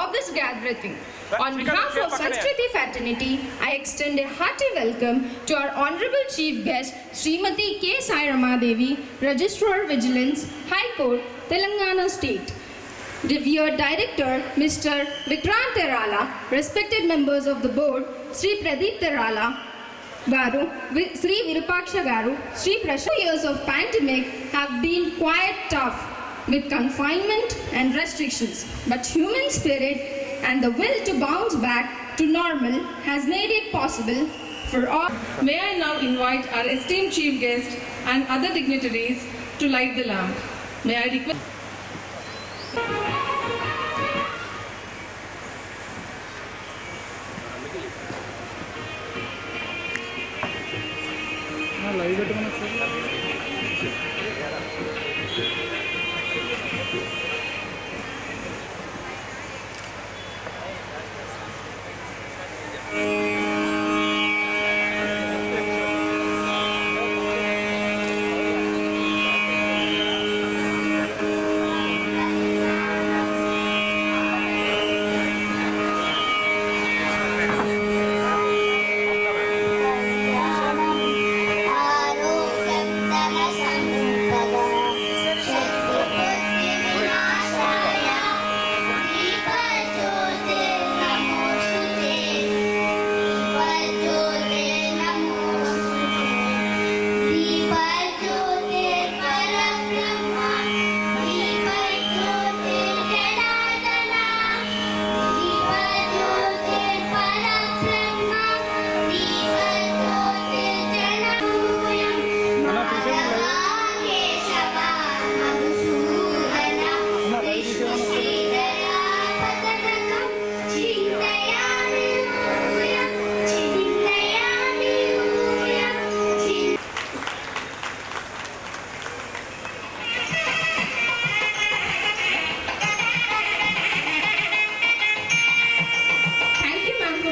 of this gathering. On behalf of Sanskriti fraternity, I extend a hearty welcome to our honorable chief guest, Srimati K. Sai Ramadevi, Registrar Vigilance, High Court, Telangana State. Revered Director, Mr. Vikrant Terala, respected members of the board, Sri Pradeep Terala Garu, Sri Virupaksha Garu, Sri Prasha. Years of pandemic have been quite tough with confinement and restrictions, but human spirit and the will to bounce back to normal has made it possible for all. May I now invite our esteemed chief guest and other dignitaries to light the lamp. May I request...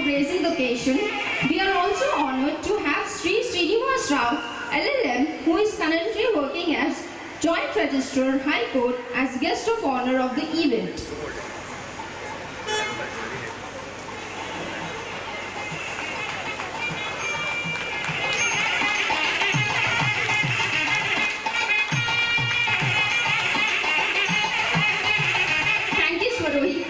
Raising the occasion, we are also honored to have Sri Srinivas Rao, LLM, who is currently working as Joint Registrar, High Court, as guest of honor of the event. Thank you, Swarohi.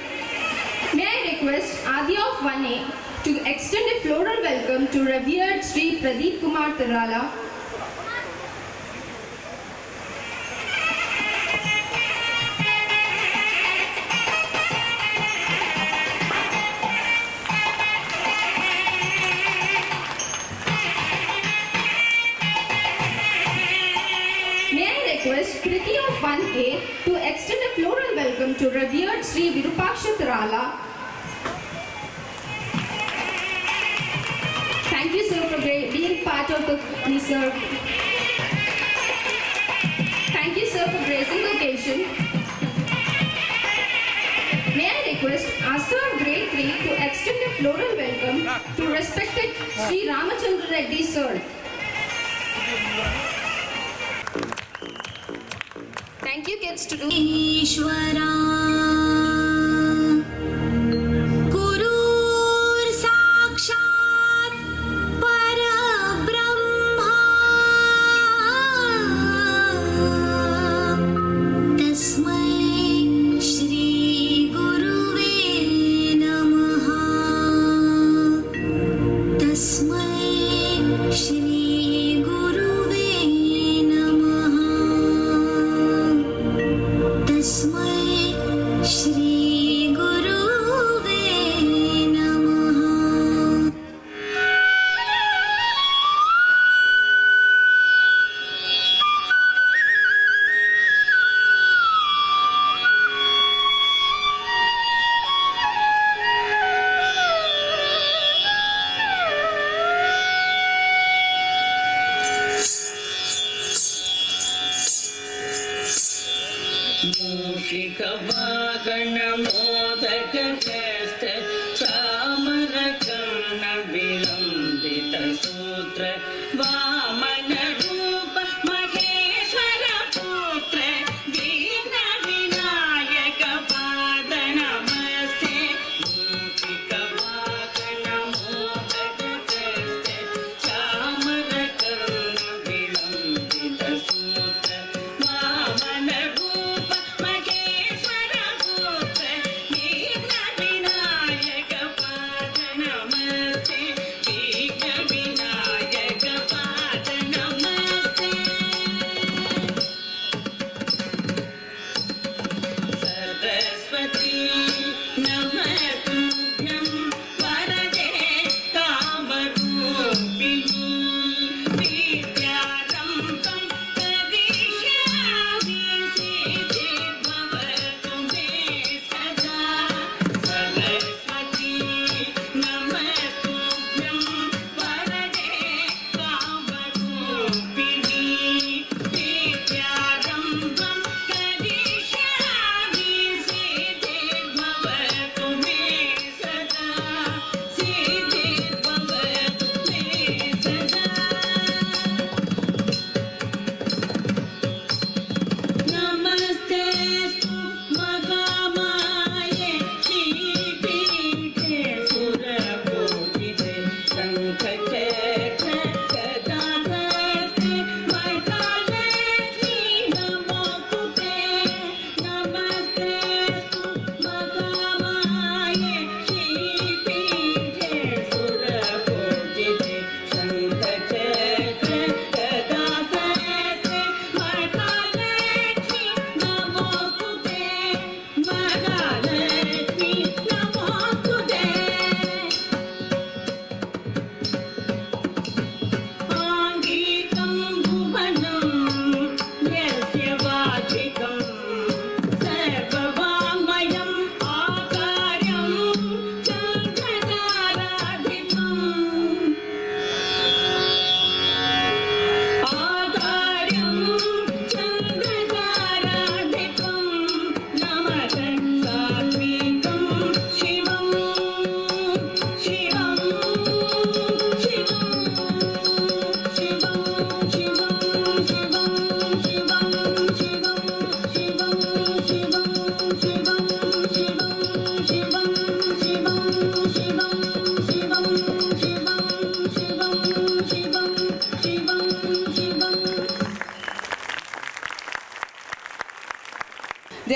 May I request Adi of 1A to extend a floral welcome to revered Sri Pradeep Kumar Terala. May I request Priti of 1A to extend a floral welcome to revered Sri Virupaksha Terala. Thank you, sir, for being part of the sir. Thank you, sir, for gracing the occasion. May I request Asa of Grade 3 to extend a floral welcome to respected Sri Ramachandra Reddy, sir. Thank you, kids, to do. Ishwara. मूषिकवाहन modak हस्त चामर कर्ण विलंबित सूत्र वामन रूप महेश्वर पुत्र दीन विनायक पाद नमस्ते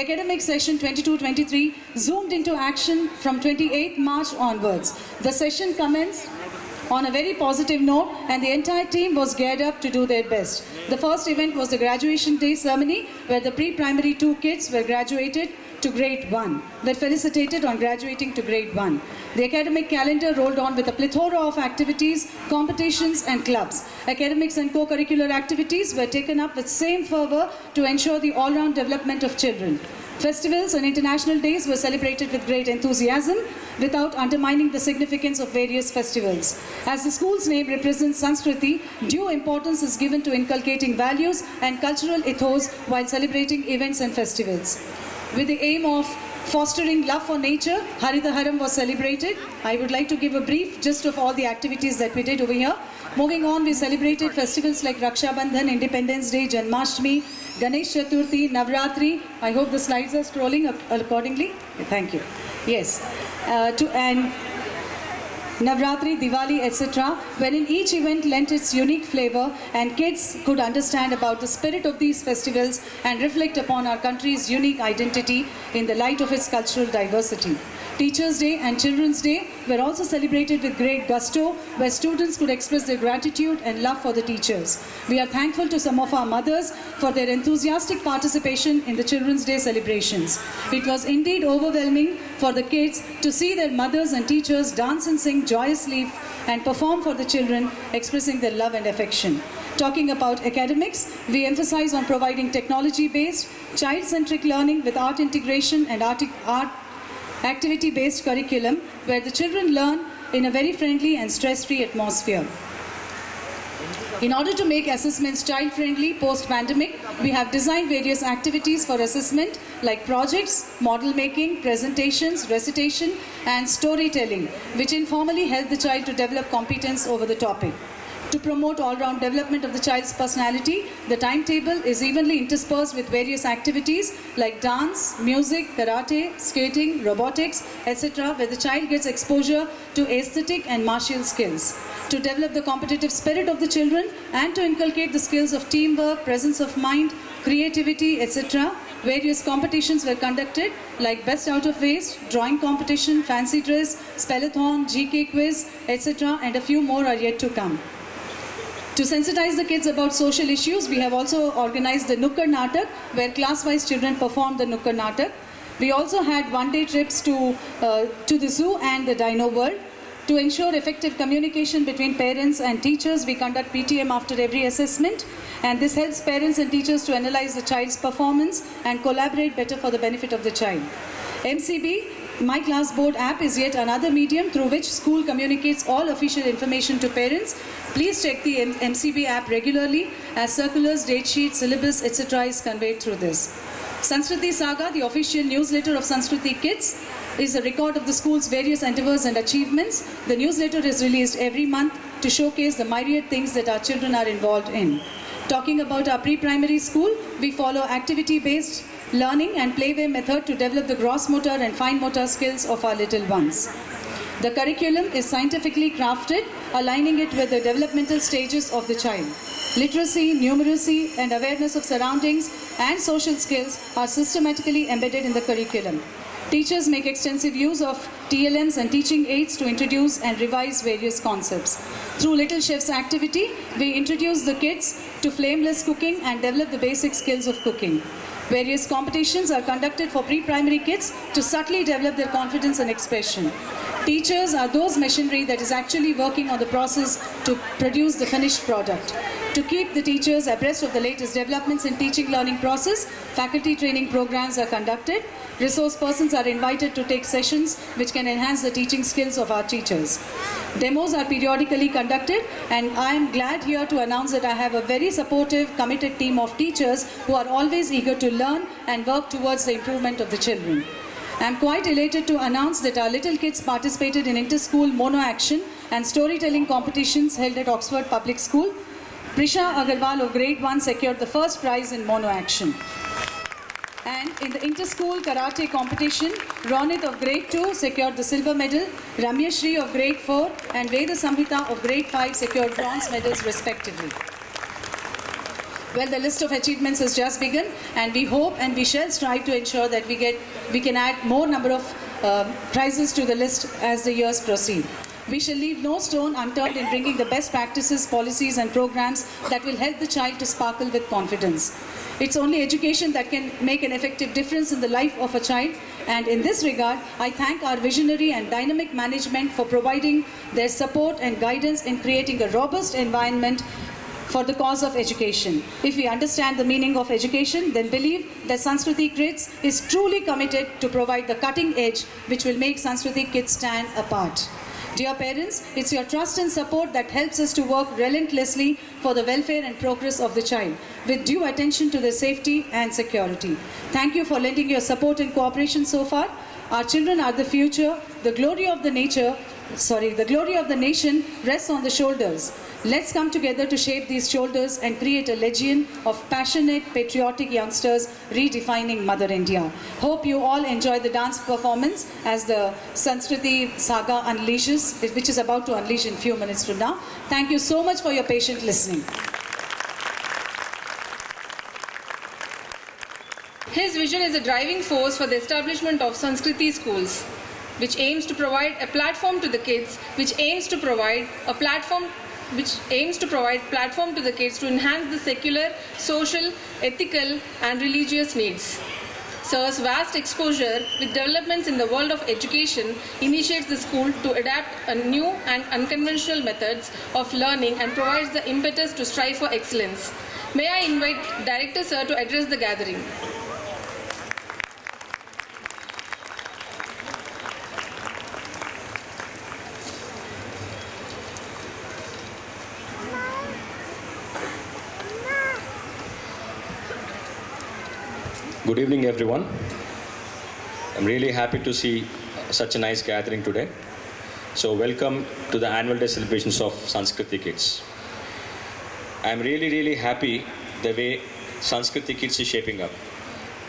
academic session 22-23 zoomed into action from 28th March onwards. The session commenced on a very positive note, and the entire team was geared up to do their best. The first event was the graduation day ceremony, where the pre-primary 2 kids were graduated to grade 1, were felicitated on graduating to grade 1. The academic calendar rolled on with a plethora of activities, competitions and clubs. Academics and co-curricular activities were taken up with same fervor to ensure the all-round development of children. Festivals and international days were celebrated with great enthusiasm without undermining the significance of various festivals. As the school's name represents Sanskriti, due importance is given to inculcating values and cultural ethos while celebrating events and festivals. With the aim of fostering love for nature, Harita Haram was celebrated. I would like to give a brief gist of all the activities that we did over here. Moving on, we celebrated festivals like Raksha Bandhan, Independence Day, Janmashtami, Ganesh Chaturthi, Navratri. I hope the slides are scrolling up accordingly. Thank you. Yes. And Navratri, Diwali, etc., wherein each event lent its unique flavor and kids could understand about the spirit of these festivals and reflect upon our country's unique identity in the light of its cultural diversity. Teachers' Day and Children's Day were also celebrated with great gusto, where students could express their gratitude and love for the teachers. We are thankful to some of our mothers for their enthusiastic participation in the Children's Day celebrations. It was indeed overwhelming for the kids to see their mothers and teachers dance and sing joyously and perform for the children, expressing their love and affection. Talking about academics, we emphasize on providing technology-based, child-centric learning with art integration and art activity-based curriculum, where the children learn in a very friendly and stress-free atmosphere. In order to make assessments child-friendly post-pandemic, we have designed various activities for assessment like projects, model making, presentations, recitation, and storytelling, which informally help the child to develop competence over the topic. To promote all-round development of the child's personality, the timetable is evenly interspersed with various activities like dance, music, karate, skating, robotics, etc., where the child gets exposure to aesthetic and martial skills. To develop the competitive spirit of the children and to inculcate the skills of teamwork, presence of mind, creativity, etc., various competitions were conducted like Best Out of Waste, drawing competition, fancy dress, spellathon, GK quiz, etc., and a few more are yet to come. To sensitize the kids about social issues, we have also organized the Nukkad Natak, where class-wise children performed the Nukkad Natak. We also had one-day trips to the zoo and the Dino World. To ensure effective communication between parents and teachers, we conduct PTM after every assessment, and this helps parents and teachers to analyze the child's performance and collaborate better for the benefit of the child. MCB, My Class Board app, is yet another medium through which school communicates all official information to parents. Please check the MCB app regularly as circulars, date sheets, syllabus, etc. is conveyed through this. Sanskriti Saga, the official newsletter of Sanskriti Kids, is a record of the school's various endeavors and achievements. The newsletter is released every month to showcase the myriad things that our children are involved in. Talking about our pre-primary school, we follow activity-based learning and playway method to develop the gross motor and fine motor skills of our little ones. The curriculum is scientifically crafted, aligning it with the developmental stages of the child. Literacy, numeracy, and awareness of surroundings and social skills are systematically embedded in the curriculum. Teachers make extensive use of TLMs and teaching aids to introduce and revise various concepts. Through Little Chef's activity, we introduce the kids to flameless cooking and develop the basic skills of cooking. Various competitions are conducted for pre-primary kids to subtly develop their confidence and expression. Teachers are those machinery that is actually working on the process to produce the finished product. To keep the teachers abreast of the latest developments in teaching learning process, faculty training programs are conducted. Resource persons are invited to take sessions which can enhance the teaching skills of our teachers. Demos are periodically conducted, and I am glad here to announce that I have a very supportive, committed team of teachers who are always eager to learn and work towards the improvement of the children. I am quite elated to announce that our little kids participated in inter-school mono action and storytelling competitions held at Oxford Public School. Prisha Agarwal of grade 1 secured the first prize in mono action. And in the inter-school karate competition, Ronit of grade 2 secured the silver medal, Ramya Shri of grade 4 and Veda Samhita of grade 5 secured bronze medals respectively. Well, the list of achievements has just begun, and we hope and we shall strive to ensure that we can add more number of prizes to the list as the years proceed. We shall leave no stone unturned in bringing the best practices, policies and programs that will help the child to sparkle with confidence. It's only education that can make an effective difference in the life of a child, and in this regard, I thank our visionary and dynamic management for providing their support and guidance in creating a robust environment for the cause of education. If we understand the meaning of education, then believe that Sanskriti Kids is truly committed to provide the cutting edge which will make Sanskriti Kids stand apart. Dear parents, it's your trust and support that helps us to work relentlessly for the welfare and progress of the child, with due attention to their safety and security. Thank you for lending your support and cooperation so far. Our children are the future. The glory of the nation rests on the shoulders. Let's come together to shape these shoulders and create a legion of passionate, patriotic youngsters redefining Mother India. Hope you all enjoy the dance performance as the Sanskriti saga unleashes, which is about to unleash in a few minutes from now. Thank you so much for your patient listening. His vision is a driving force for the establishment of Sanskriti schools, which aims to provide a platform to the kids, which aims to provide platform to the kids to enhance the secular, social, ethical and religious needs. Sir's vast exposure with developments in the world of education initiates the school to adapt a new and unconventional methods of learning and provides the impetus to strive for excellence. May I invite Director Sir to address the gathering. Good evening, everyone. I'm really happy to see such a nice gathering today. So welcome to the annual day celebrations of Sanskriti Kids. I'm really happy the way Sanskriti Kids is shaping up.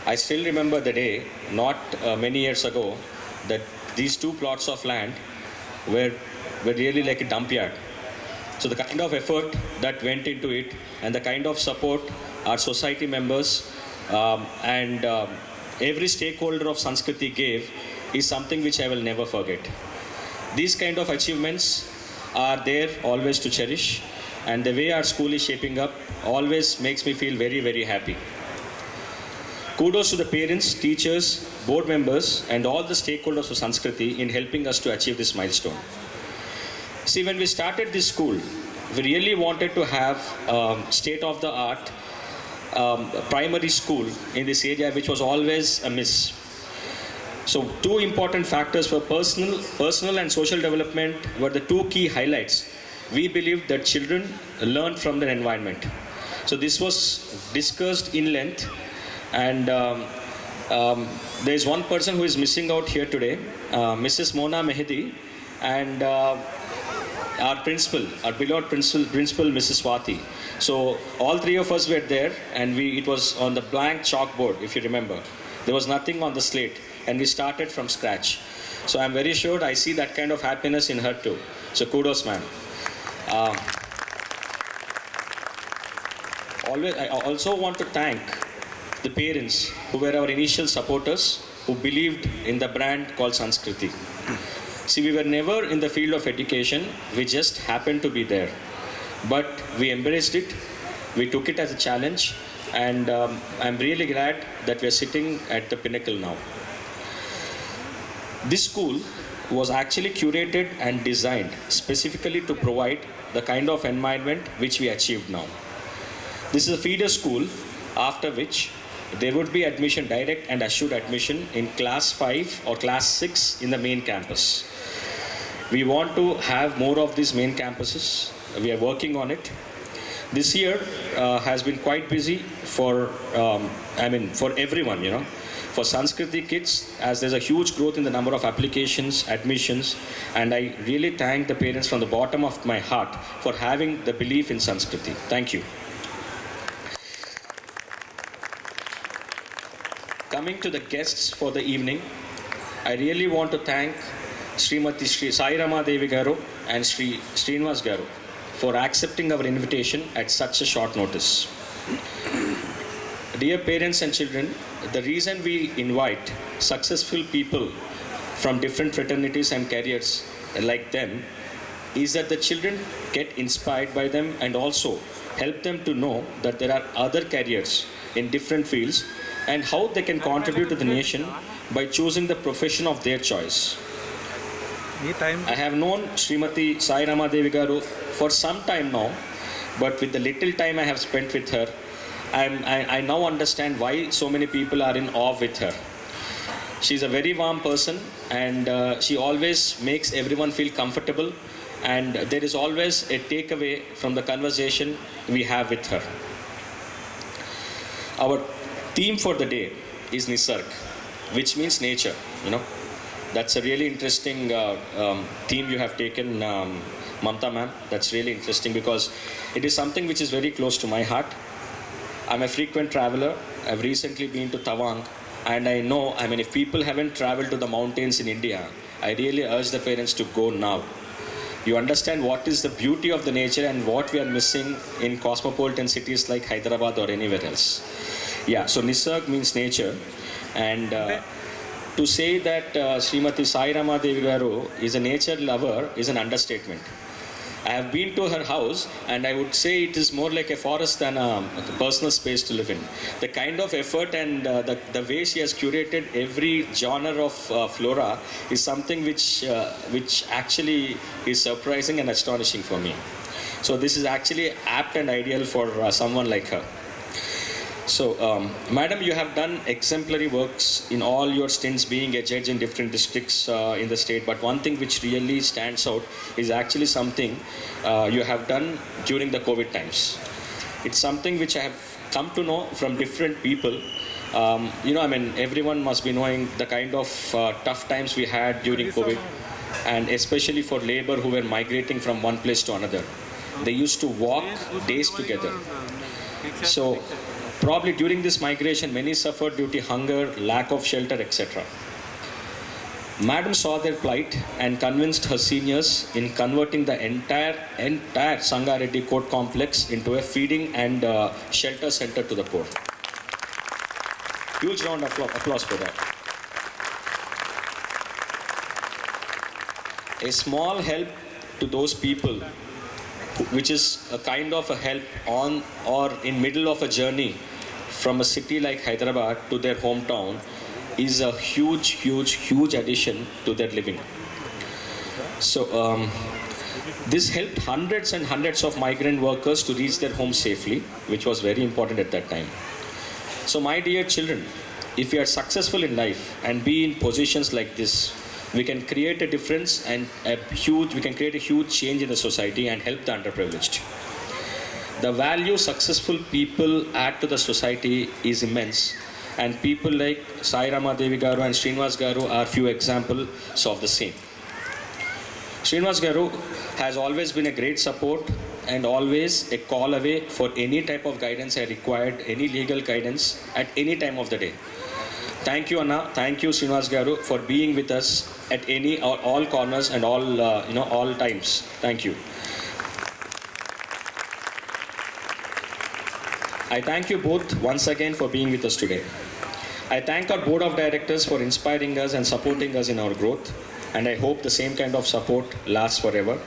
I still remember the day, not many years ago, that these two plots of land were really like a dump yard. So the kind of effort that went into it and the kind of support our society members and every stakeholder of Sanskriti gave is something which I will never forget. These kind of achievements are there always to cherish, and the way our school is shaping up always makes me feel very happy. Kudos to the parents, teachers, board members and all the stakeholders of Sanskriti in helping us to achieve this milestone. See, when we started this school, we really wanted to have state-of-the-art primary school in this area, which was always a miss. So two important factors for personal and social development were the two key highlights. We believed that children learn from their environment. So this was discussed in length, and there is one person who is missing out here today, Mrs. Mona Mehdi, and our principal, our beloved principal Mrs. Swati. So all three of us were there, and it was on the blank chalkboard, if you remember. There was nothing on the slate, and we started from scratch. So I'm very sure I see that kind of happiness in her too. So kudos, ma'am. I also want to thank the parents who were our initial supporters, who believed in the brand called Sanskriti. See, we were never in the field of education, we just happened to be there. But we embraced it, we took it as a challenge, and I'm really glad that we're sitting at the pinnacle now. This school was actually curated and designed specifically to provide the kind of environment which we achieved now. This is a feeder school, after which there would be admission, direct and assured admission in class 5 or class 6 in the main campus. We want to have more of these main campuses. We are working on it. This year has been quite busy for everyone, For Sanskriti Kids, as there's a huge growth in the number of applications, admissions, and I really thank the parents from the bottom of my heart for having the belief in Sanskriti. Thank you. Coming to the guests for the evening, I really want to thank Srimati Sai Rama Devi Garu and Sri Srinivas Garu for accepting our invitation at such a short notice. Dear parents and children, the reason we invite successful people from different fraternities and careers like them is that the children get inspired by them and also help them to know that there are other careers in different fields and how they can contribute to the nation by choosing the profession of their choice. I have known Srimati Sai Rama Devi Garu for some time now, but with the little time I have spent with her, I now understand why so many people are in awe with her. She's a very warm person, and she always makes everyone feel comfortable, and there is always a takeaway from the conversation we have with her. Our theme for the day is Nisarg, which means nature, That's a really interesting theme you have taken, Mamta ma'am. That's really interesting because it is something which is very close to my heart. I'm a frequent traveler. I've recently been to Tawang, and I know, if people haven't traveled to the mountains in India, I really urge the parents to go now. You understand what is the beauty of the nature and what we are missing in cosmopolitan cities like Hyderabad or anywhere else. Yeah, so Nisarg means nature, and to say that Srimati Sai Rama Devi Garu is a nature lover is an understatement. I have been to her house, and I would say it is more like a forest than a personal space to live in. The kind of effort and the way she has curated every genre of flora is something which actually is surprising and astonishing for me. So this is actually apt and ideal for someone like her. So, Madam, you have done exemplary works in all your stints being a judge in different districts in the state. But one thing which really stands out is actually something you have done during the COVID times. It's something which I have come to know from different people. Everyone must be knowing the kind of tough times we had during COVID, and especially for labor who were migrating from one place to another. They used to walk days together. So, probably during this migration, many suffered due to hunger, lack of shelter, etc. Madam saw their plight and convinced her seniors in converting the entire Sangareddy Court complex into a feeding and shelter center to the poor. Huge round of applause for that. A small help to those people, which is a kind of a help on or in middle of a journey from a city like Hyderabad to their hometown, is a huge addition to their living. So this helped hundreds and hundreds of migrant workers to reach their homes safely, which was very important at that time. So my dear children, if you are successful in life and be in positions like this, we can create a difference and we can create a huge change in the society and help the underprivileged. The value successful people add to the society is immense, and people like Sai Rama Devi Garu and Srinivas Garu are few examples of the same. Srinivas Garu has always been a great support and always a call away for any type of guidance I required, any legal guidance at any time of the day. Thank you, Anna. Thank you, Srinivas Garu, for being with us at all corners and all times. Thank you. I thank you both once again for being with us today. I thank our board of directors for inspiring us and supporting us in our growth, and I hope the same kind of support lasts forever.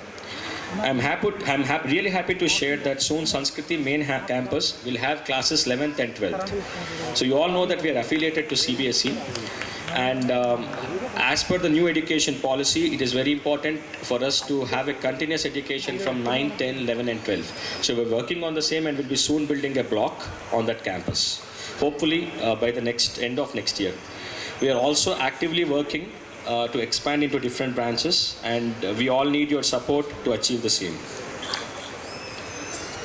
I'm really happy to share that soon Sanskriti main campus will have classes 11th and 12th. So you all know that we are affiliated to CBSE, and as per the new education policy, it is very important for us to have a continuous education from 9, 10, 11 and 12. So we're working on the same and we'll be soon building a block on that campus, hopefully by the end of next year. We are also actively working to expand into different branches, and we all need your support to achieve the same.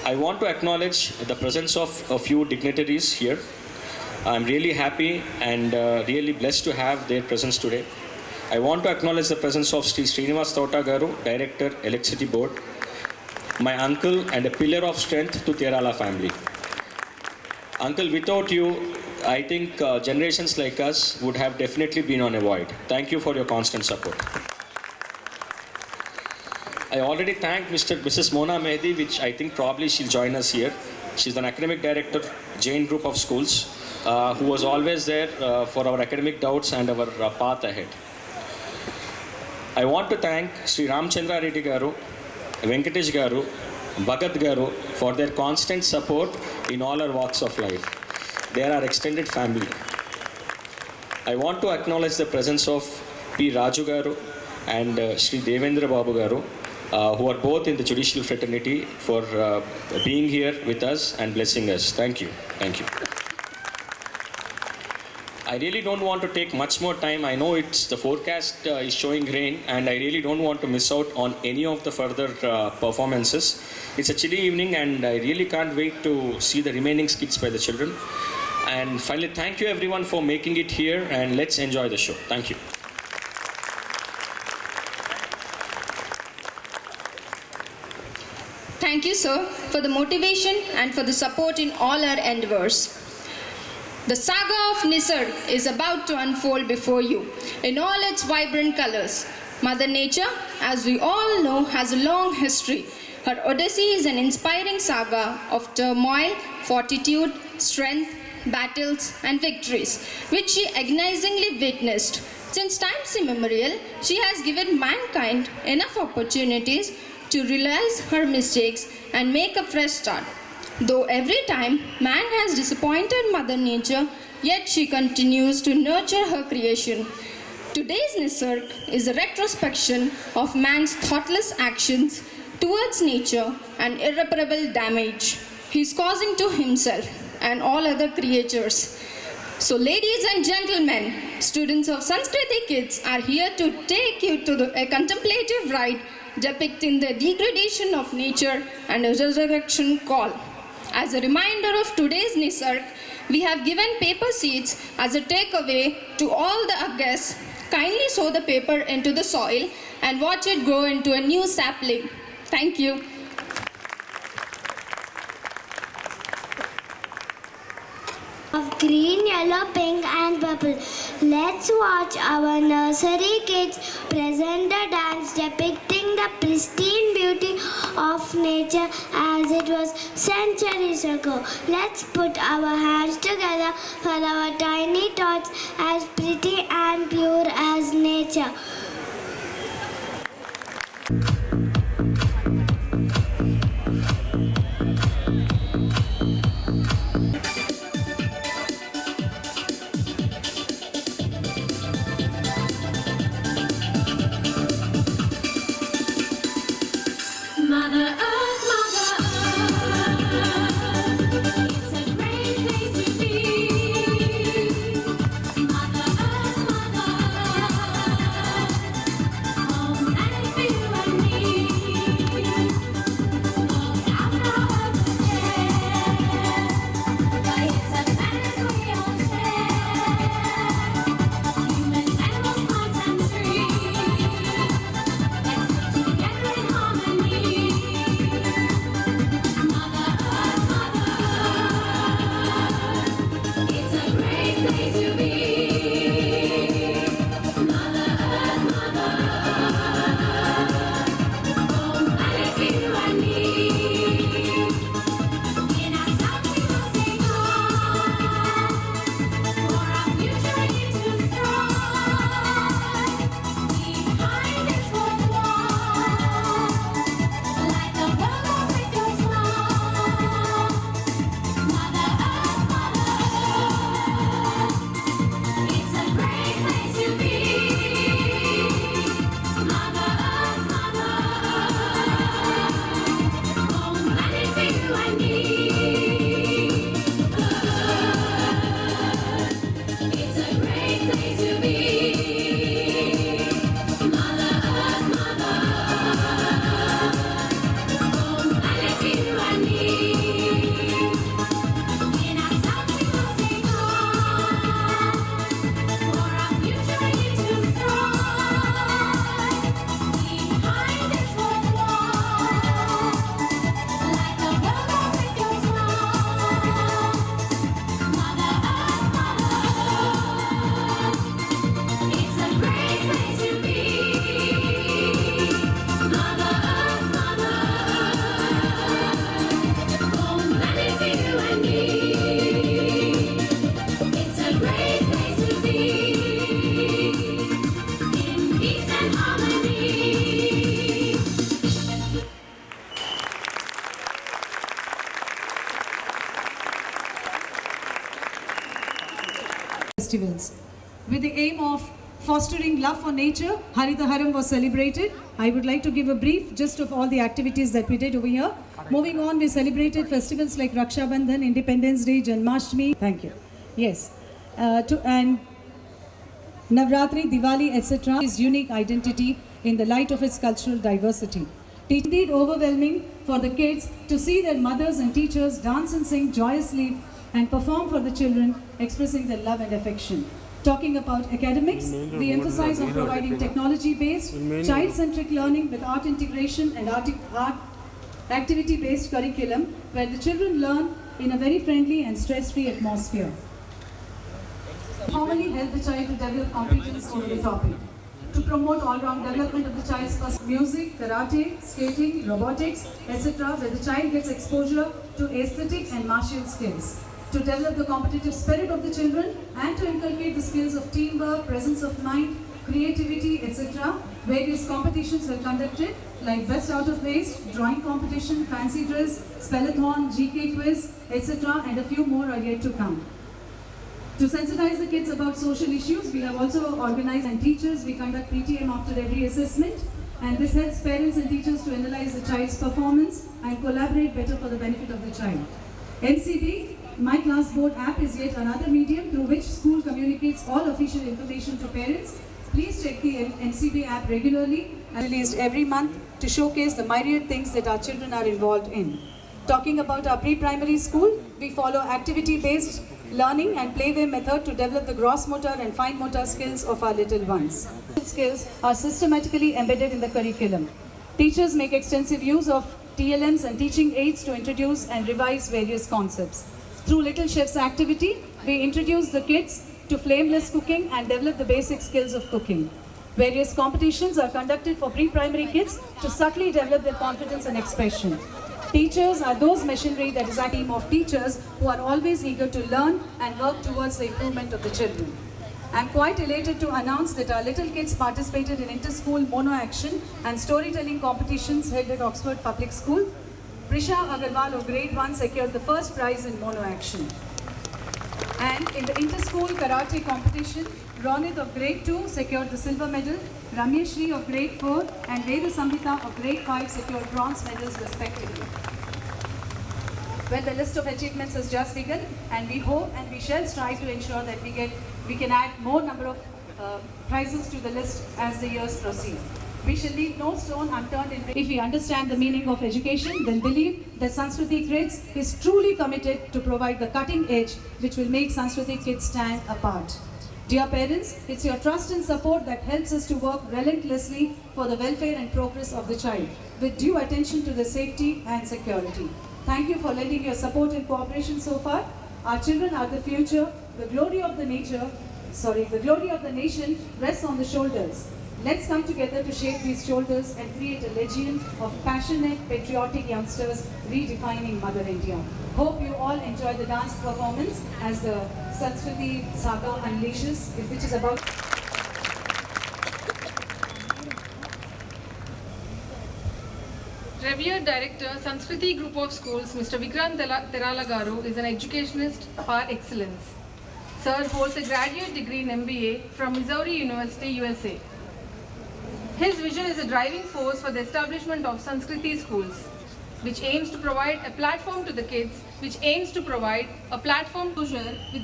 I want to acknowledge the presence of a few dignitaries here. I'm really happy and really blessed to have their presence today. I want to acknowledge the presence of Sri Srinivas Tota Garu, Director, Electricity Board, my uncle and a pillar of strength to Terala family. Uncle, without you, I think generations like us would have definitely been on a void. Thank you for your constant support. I already thanked Mrs. Mona Mehdi, which I think probably she'll join us here. She's an academic director, Jain Group of Schools, who was always there for our academic doubts and our path ahead. I want to thank Sri Ramchandra Reddy Garu, Venkatesh Garu, Bhagat Garu for their constant support in all our walks of life. They are our extended family. I want to acknowledge the presence of P. Raju Garu and Sri Devendra Babu Garu, who are both in the judicial fraternity, for being here with us and blessing us. Thank you. Thank you. I really don't want to take much more time. I know the forecast is showing rain, and I really don't want to miss out on any of the further performances. It's a chilly evening, and I really can't wait to see the remaining skits by the children. And finally, thank you everyone for making it here, and let's enjoy the show. Thank you. Thank you, sir, for the motivation and for the support in all our endeavors. The saga of Nisarg is about to unfold before you in all its vibrant colors. Mother Nature, as we all know, has a long history. Her Odyssey is an inspiring saga of turmoil, fortitude, strength, battles, and victories, which she agonizingly witnessed. Since times immemorial, she has given mankind enough opportunities to realize her mistakes and make a fresh start. Though every time man has disappointed Mother Nature, yet she continues to nurture her creation. Today's Nisarg is a retrospection of man's thoughtless actions towards nature and irreparable damage he is causing to himself and all other creatures. So ladies and gentlemen, students of Sanskriti Kids are here to take you to a contemplative ride depicting the degradation of nature and a resurrection call. As a reminder of today's Nisarg, we have given paper seeds as a takeaway to all the guests. Kindly sow the paper into the soil and watch it grow into a new sapling. Thank you. Of green, yellow, pink and purple. Let's watch our nursery kids present a dance depicting the pristine beauty of nature as it was centuries ago. Let's put our hands together for our tiny tots as pretty and pure as nature. Mother Earth, it's a great place to be. Mother Earth, home and you and me. festivals. With the aim of fostering love for nature, Harita Haram was celebrated. I would like to give a brief just of all the activities that we did over here. Moving on, we celebrated festivals like Raksha Bandhan, Independence Day, Janmashtami. Thank you. Yes. And Navratri, Diwali, etc. is unique identity in the light of its cultural diversity. It is indeed overwhelming for the kids to see their mothers and teachers dance and sing joyously and perform for the children, expressing their love and affection. Talking about academics, we emphasize on providing technology-based, child-centric learning with art integration and art activity-based curriculum where the children learn in a very friendly and stress-free atmosphere. Formally help the child to develop competence over the topic. To promote all-round development of the child's first music, karate, skating, robotics, etc., where the child gets exposure to aesthetic and martial skills. To develop the competitive spirit of the children and to inculcate the skills of teamwork, presence of mind, creativity, etc. Various competitions were conducted like Best Out of Waste, Drawing Competition, Fancy Dress, Spellathon, GK Quiz, etc. and a few more are yet to come. To sensitize the kids about social issues, we have also organized, and teachers, we conduct PTM after every assessment, and this helps parents and teachers to analyze the child's performance and collaborate better for the benefit of the child. MCB, My Class Board app, is yet another medium through which school communicates all official information to parents. Please check the MCB app regularly and released every month to showcase the myriad things that our children are involved in. Talking about our pre-primary school, we follow activity-based learning and playway method to develop the gross motor and fine motor skills of our little ones. Skills are systematically embedded in the curriculum. Teachers make extensive use of TLMs and teaching aids to introduce and revise various concepts. Through Little Chef's activity, we introduce the kids to flameless cooking and develop the basic skills of cooking. Various competitions are conducted for pre-primary kids to subtly develop their confidence and expression. Teachers are those machinery that is a team of teachers who are always eager to learn and work towards the improvement of the children. I am quite elated to announce that our little kids participated in inter-school mono action and storytelling competitions held at Oxford Public School. Prisha Agarwal of grade 1 secured the first prize in mono action. And in the inter-school karate competition, Ronit of grade 2 secured the silver medal, Ramyeshri of grade 4 and Veda Samhita of grade 5 secured bronze medals respectively. Well, the list of achievements has just begun, and we hope and we shall strive to ensure that we can add more number of prizes to the list as the years proceed. We shall leave no stone unturned if we understand the meaning of education, then believe that Sanskriti Kids is truly committed to provide the cutting edge which will make Sanskriti Kids stand apart. Dear parents, it's your trust and support that helps us to work relentlessly for the welfare and progress of the child, with due attention to the safety and security. Thank you for lending your support and cooperation so far. Our children are the future. The glory of the nation rests on the shoulders. Let's come together to shape these shoulders and create a legion of passionate, patriotic youngsters redefining Mother India. Hope you all enjoy the dance performance as the Sanskriti saga unleashes, which is about... Revered Director, Sanskriti Group of Schools, Mr. Vikrant Terala Garu is an educationist par excellence. Sir holds a graduate degree in MBA from Missouri University, USA. His vision is a driving force for the establishment of Sanskriti schools, which aims to provide a platform to the kids, with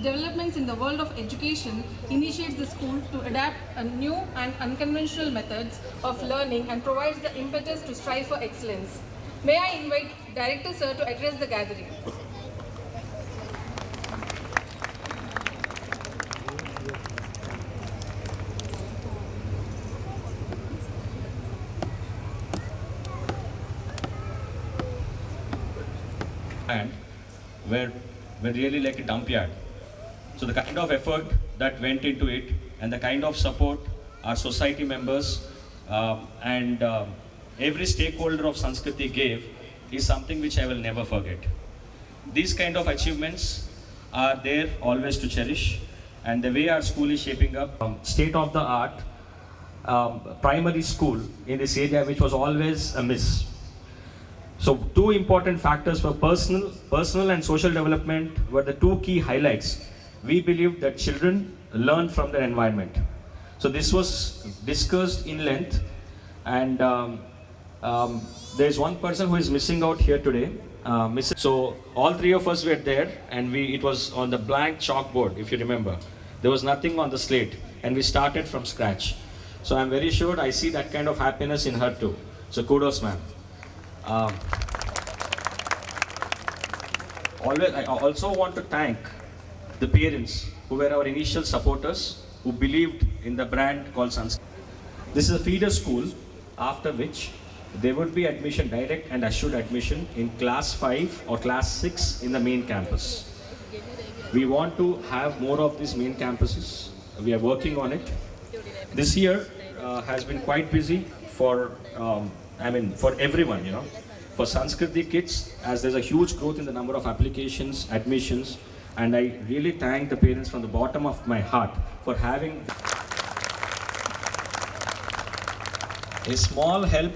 developments in the world of education, initiates the school to adapt a new and unconventional methods of learning and provides the impetus to strive for excellence. May I invite Director Sir to address the gathering. And were really like a dump yard. So the kind of effort that went into it and the kind of support our society members and every stakeholder of Sanskriti gave is something which I will never forget. These kind of achievements are there always to cherish, and the way our school is shaping up, state of the art primary school in this area, which was always a miss. So two important factors for personal and social development were the two key highlights we believe that children learn from their environment. So this was discussed in length, and there's one person who is missing out here today. So all three of us were there, and it was on the blank chalkboard, if you remember. There was nothing on the slate, and we started from scratch. So I'm very sure I see that kind of happiness in her too. So kudos, ma'am. I also want to thank the parents who were our initial supporters, who believed in the brand called Sanskriti. This is a feeder school, after which there would be admission, direct and assured admission in class 5 or class 6 in the main campus. We want to have more of these main campuses. We are working on it. This year has been quite busy for everyone, you know. For Sanskriti kids, as there's a huge growth in the number of applications, admissions, and I really thank the parents from the bottom of my heart for having a small help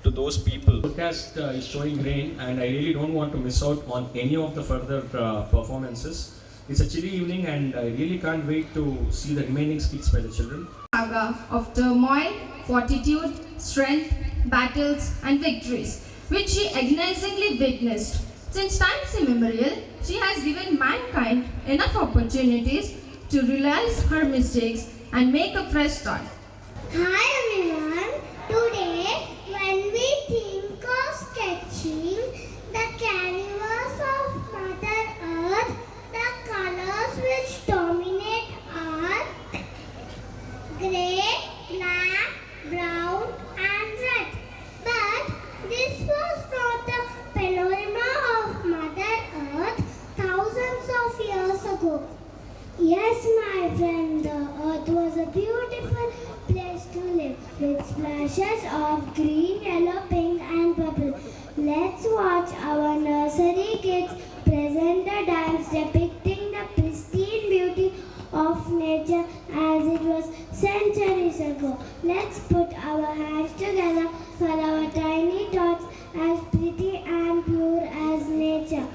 to those people. The forecast is showing rain, and I really don't want to miss out on any of the further performances. It's a chilly evening, and I really can't wait to see the remaining skits by the children. Saga of turmoil, fortitude, strength, battles, and victories, which she agonizingly witnessed. Since times immemorial, she has given mankind enough opportunities to realize her mistakes and make a fresh start. Hi everyone. Today, when we think of sketching the canvas of Mother Earth, the colors which dominate are grey, black, brown, and red. But this was not the panorama of Mother Earth thousands of years ago. Yes, my friend, the earth was a beautiful place to live with splashes of green, yellow, pink, and purple. Let's watch our nursery kids present a dance depicting the pristine beauty of nature as it was centuries ago. Let's put our hands together for our tiny tots as pretty and pure as nature.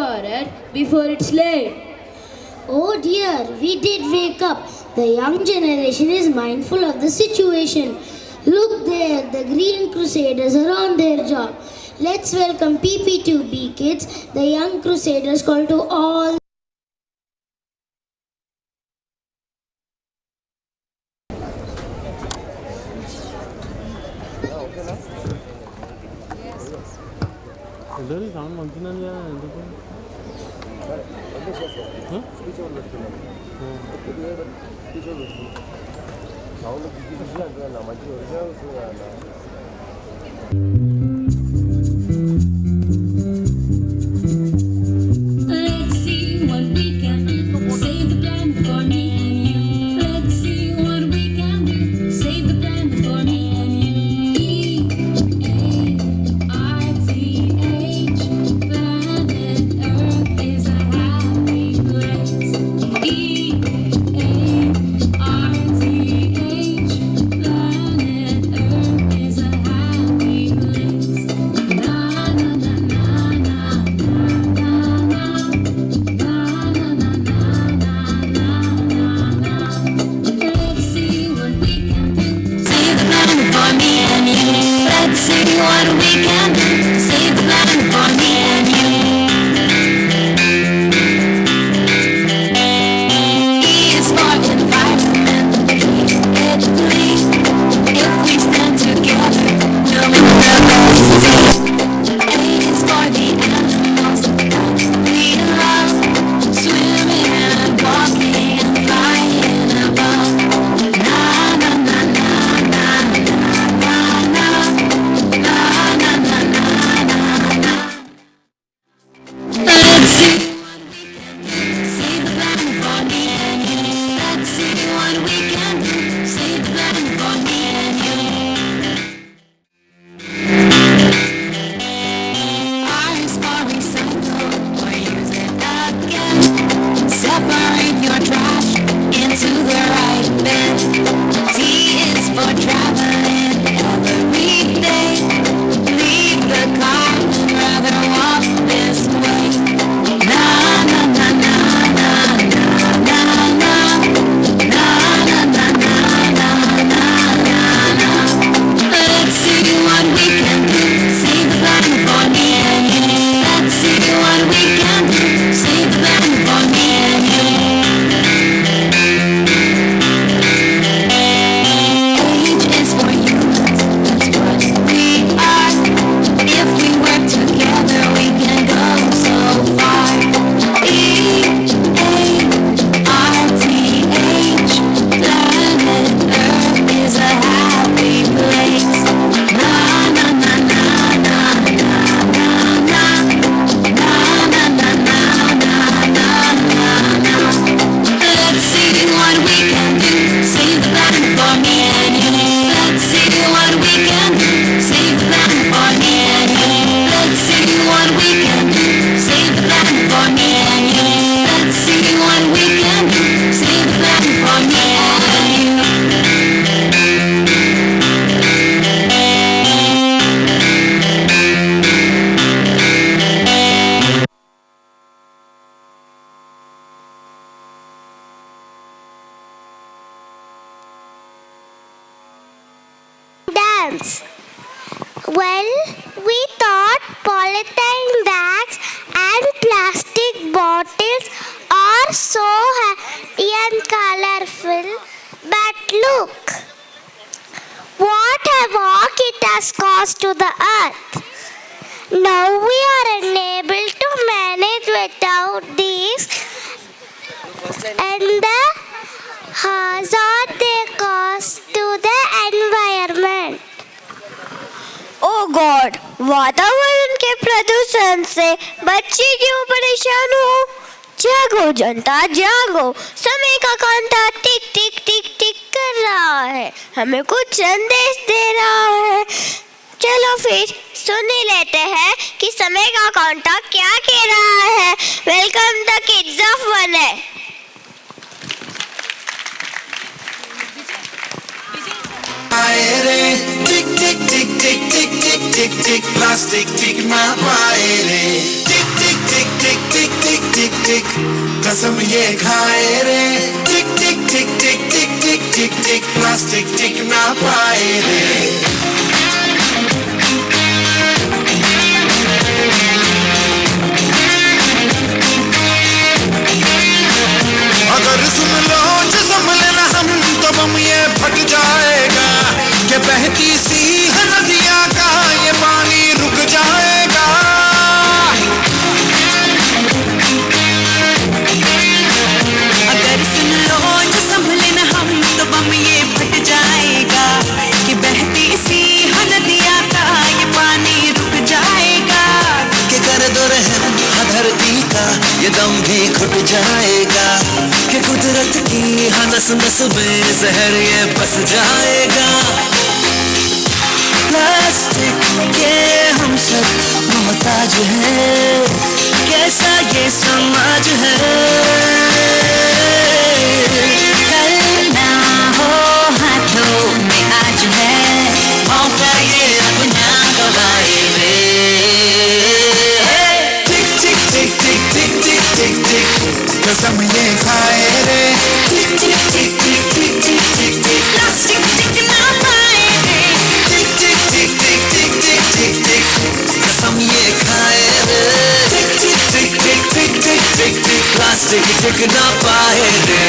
Bharat before it's late. Oh dear, we did wake up. The young generation is mindful of the situation. Look there, the Green Crusaders are on their job. Let's welcome PP2B kids, the young crusaders call to all. Let's see what we can do. Save the planet for me and you. Let's see what we can do. Save the planet for me and you. EARTH, planet Earth is a happy place. EARTH, planet Earth is a happy place. Na na na na na na na. Let's see what we can do. Save the planet for me and you. Let's see what we can do. Save the planet for me and you. E is for environment. Ecologically, if we stand together, we'll make the world safe. A is for the animals that we love, swimming and walking and flying above. Na na na na na na na na na na na na. Let's see what we can do. Save the planet for me and you. Let's see what we can do. Save the planet for me and you. R is for recycle or use it again. Separate your trash into the right bin. T is for traveling every day. Leave the car and rather walk this way. Na na na na na na na na na na na na na. Let's see what we can do. Save the planet for me and you. Let's see what we can do. Save the planet for me and you. H is for humans. That's what we are. If we work together, we can go so far. EARTH, planet Earth is a happy place. Na na na na na na na na na na na na na. Let's see what we can do. Save the planet for me and you. Let's see what we can do. Save the planet for me and you. Let's see what we can do. Save the planet for me and you. Let's see what we can do. Save the planet for me and you. Dance. Well, we thought polythene bags and plastic bottles are so happy and colorful, but look what havoc it has caused to the earth. Now we are unable to manage without these and the hazard they cause to the environment. Oh god, वातावरण के प्रदूषण से बच्चे क्यों परेशान हो? जागो जनता जागो, समय का कांटा टिक टिक टिक टिक कर रहा है, हमें कुछ संदेश दे रहा है। चलो फिर सुन ही लेते हैं कि समय का कांटा क्या कह रहा है। Welcome the kids of one है। Tick tick tick tick tick tick tick tick plastic tick my body. Tick tick टिक टिक टिक टिक टिक टिक टिक कसम ये खाए रे टिक टिक टिक टिक टिक टिक टिक टिक प्लास्टिक टिक ना पाए रे अगर सुन लो जो संभले ना हम तो बम ये फट जाएगा कि बहती सी नदियाँ का ये पानी रुक जाएगा अगर सुन लो जो संभले न हम तो बम ये फट जाएगा कि बहती सी नदियाँ का ये पानी रुक जाएगा कि कर दो रहम धरती का ये दम भी घुट जाएगा कि कुदरत की नस नस में जहर ये बस जाएगा प्लास्टिक के हम सब मोहताज हैं कैसा ये समाज है कल ना हो हाथों में आज है मौका ये अब ना गवाए रे टिक टिक टिक टिक टिक टिक टिक टिक कसम ये खाए रे टिक टिक टिक टिक टिक टिक टिक टिक प्लास्टिक टिक ना पाए रे टिक टिक टिक टिक टिक टिक टिक टिक कसम ये खाए रे टिक टिक टिक टिक टिक टिक टिक टिक प्लास्टिक टिक ना पाए रे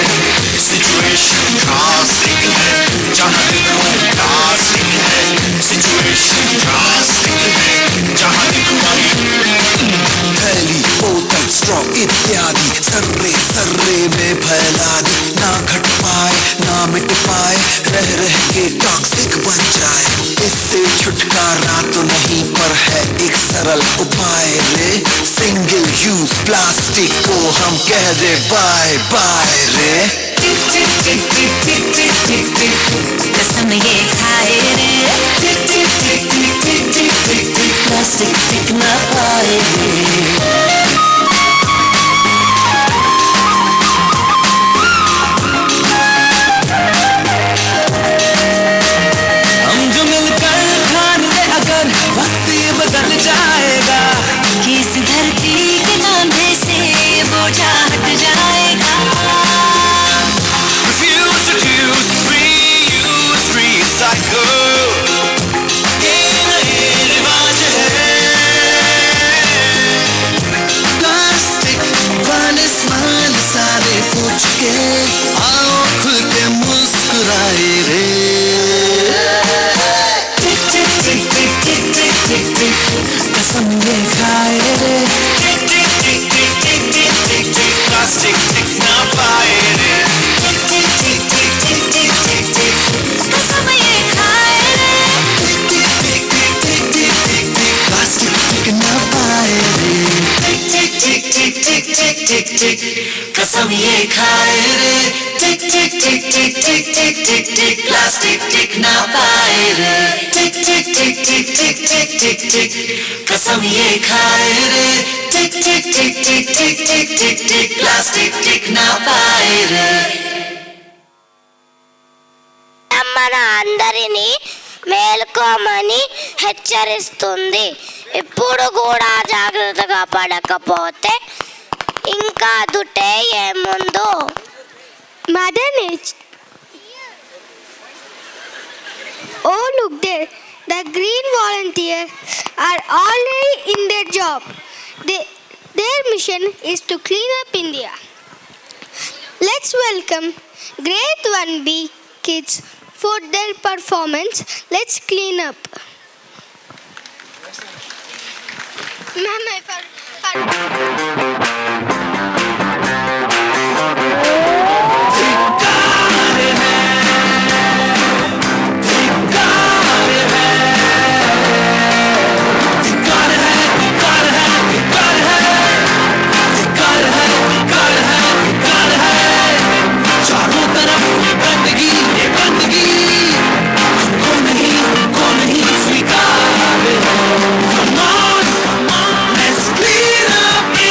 सिचुएशन ड्रास्टिक है जहाँ देखो प्लास्टिक है सिचुएशन ड्रास्टिक है जहाँ देखो थैली बोतल स्ट्रॉ इत्यादि सर्रे सर्रे में फैला दे ना घट पाए ना मिट पाए रह रह के टॉक्सिक बन जाए इससे छुटकारा तो नहीं पर है एक सरल उपाय रे सिंगल यूज प्लास्टिक को हम कह दे बाय बाय रे टिक टिक टिक टिक टिक टिक टिक टिक कसम ये खाए रे टिक टिक टिक टिक टिक टिक टिक टिक प्लास्टिक टिक ना पाए रे वक्त ये बदल जाएगा कि इस धरती के कांधे से बोझा हट जाएगा Refuse to use, reuse, recycle ये नए रिवाज है प्लास्टिक वाले स्माइल सारे पूछ के आओ खुल के मुस्कुराए रे टिक टिक टिक टिक टिक टिक टिक टिक कसम ये खाए रे टिक टिक टिक टिक टिक टिक टिक टिक प्लास्टिक टिक ना पाए रे टिक टिक टिक टिक टिक टिक टिक टिक कसम ये खाए रे टिक टिक टिक टिक टिक टिक टिक टिक प्लास्टिक टिक ना पाए रे टिक टिक टिक टिक टिक टिक टिक टिक कसम ये खाए रे टिक टिक टिक टिक टिक टिक टिक टिक प्लास्टिक टिक ना पाए रे टिक टिक टिक टिक टिक टिक टिक टिक कसम ये खाए रे टिक टिक टिक टिक टिक टिक टिक टिक प्लास्टिक टिक ना पाए रे మన అందరినీ మేల్కోమని హెచ్చరిస్తుంది ఇప్పుడు కూడా జాగ్రత్తగా పడకపోతే ఇంకా దుటే ఏముందో mother nature Oh, look there. The green volunteers are already in their job. Their mission is to clean up India. Let's welcome Grade 1B kids for their performance. Let's clean up. Ma'am, I Let's clean up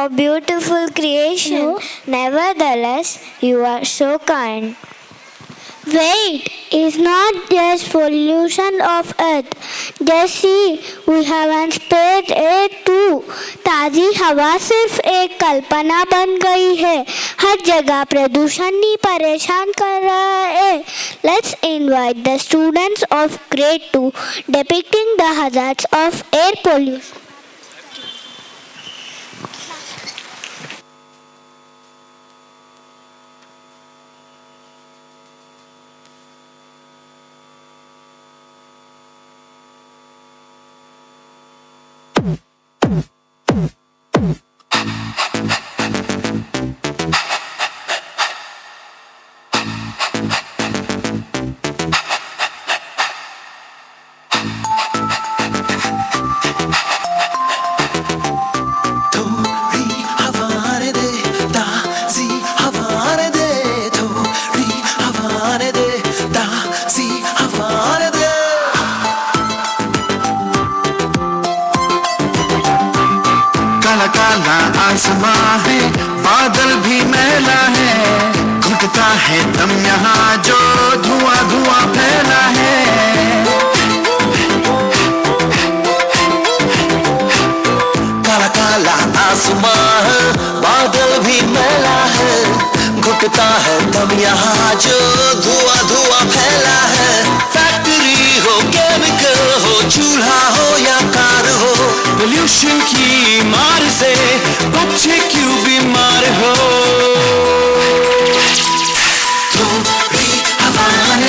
your beautiful creation. Nevertheless, you are so kind. Wait, it's not just pollution of earth. Just see, we have spared it too. ताजी हवा सिर्फ एक कल्पना बन गई है. हर जगह प्रदूषण ही परेशान कर रहा है. Let's invite the students of grade 2 depicting the hazards of air pollution. आसमां है, बादल भी मैला है, घुटता है दम यहाँ जो धुआं धुआं फैला है. काला काला आसमां है, बादल भी मैला है, घुटता है दम यहाँ जो धुआं धुआं फैला है. फैक्ट्री हो, केमिकल हो, चूल्हा हो या कार हो, पोल्यूशन की मार से बच्चे क्यों बीमार हो. थोड़ी हवा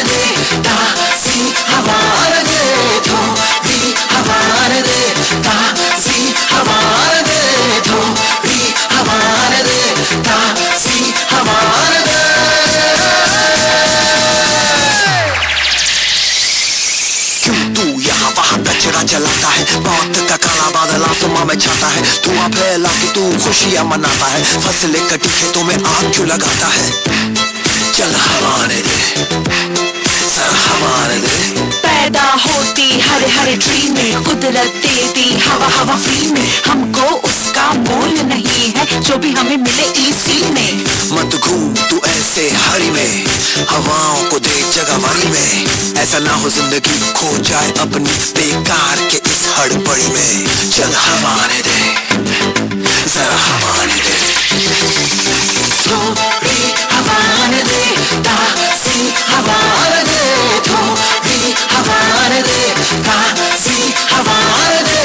दे, ताज़ी हवा दे, थोड़ी हवा दे, ताज़ी हवा दे, थोड़ी हवा दे, ताज़ी हवा दे. क्यों तू यहाँ वहाँ कचरा जलाता है, बहुत का काला बादल आसमां में छाता है, धुआं फैला के तू खुशियाँ मनाता है, फसलें कटी खेतों में आग क्यों लगाता है. चल हवा दे, जरा हवा दे. पैदा होती हरे हरे ट्री में, कुदरत देती हवा हवा फ्री में, हमको उसका मोल नहीं है जो भी हमें मिले इसी में. मत घूम तू ऐसे हरी में, हवाओं को देख जगहवारी में, ऐसा ना हो जिंदगी खो जाए अपनी बेकार के इस हड़बड़ी में. चल हवा दे, जरा हवा दे. थोड़ी हवा दे, ताज़ी हवा दे, थोड़ी हवा दे, ताज़ी हवा दे.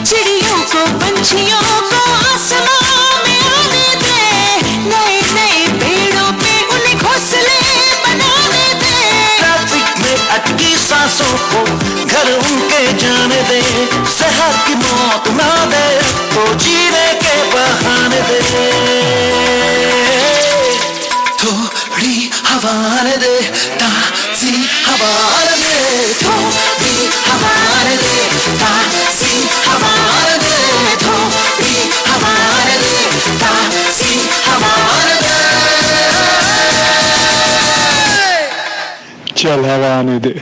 चिड़ियों को, पंछियों को आसमां में आने दे, नए नए पेड़ों पे उन्हें घोंसले बनाने दे. ट्रैफिक में अटकी सांसों को घर उनके जाने दे, शहर की मौत ना दे तो जीने के बहाने दे. थोड़ी हवा दे, ताज़ी हवा दे, थोड़ी हवा दे, ताज़ी हवा दे, थोड़ी हवा दे, ताज़ी हवा दे. चल हवा आने दे.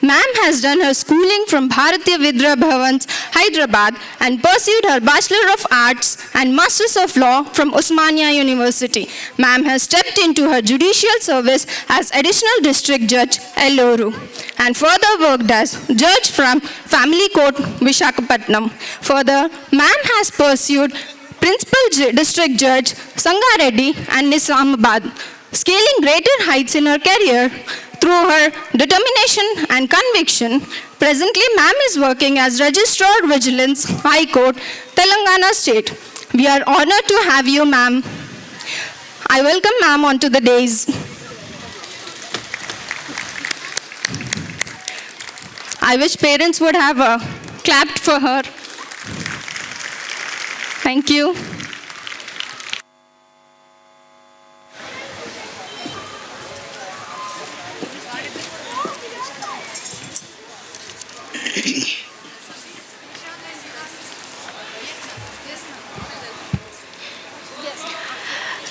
Ma'am has done her schooling from Bharatiya Vidya Bhavans, Hyderabad, and pursued her Bachelor of Arts and Masters of Law from Osmania University. Ma'am has stepped into her judicial service as Additional District Judge, Elluru, and further worked as Judge from Family Court, Vishakhapatnam. Further, Ma'am has pursued Principal District Judge, Sangareddy, and Nizamabad, scaling greater heights in her career. Through her determination and conviction, presently Ma'am is working as Registrar Vigilance, High Court, Telangana State. We are honored to have you, Ma'am. I welcome ma'am onto the dais. I wish parents would have clapped for her. Thank you.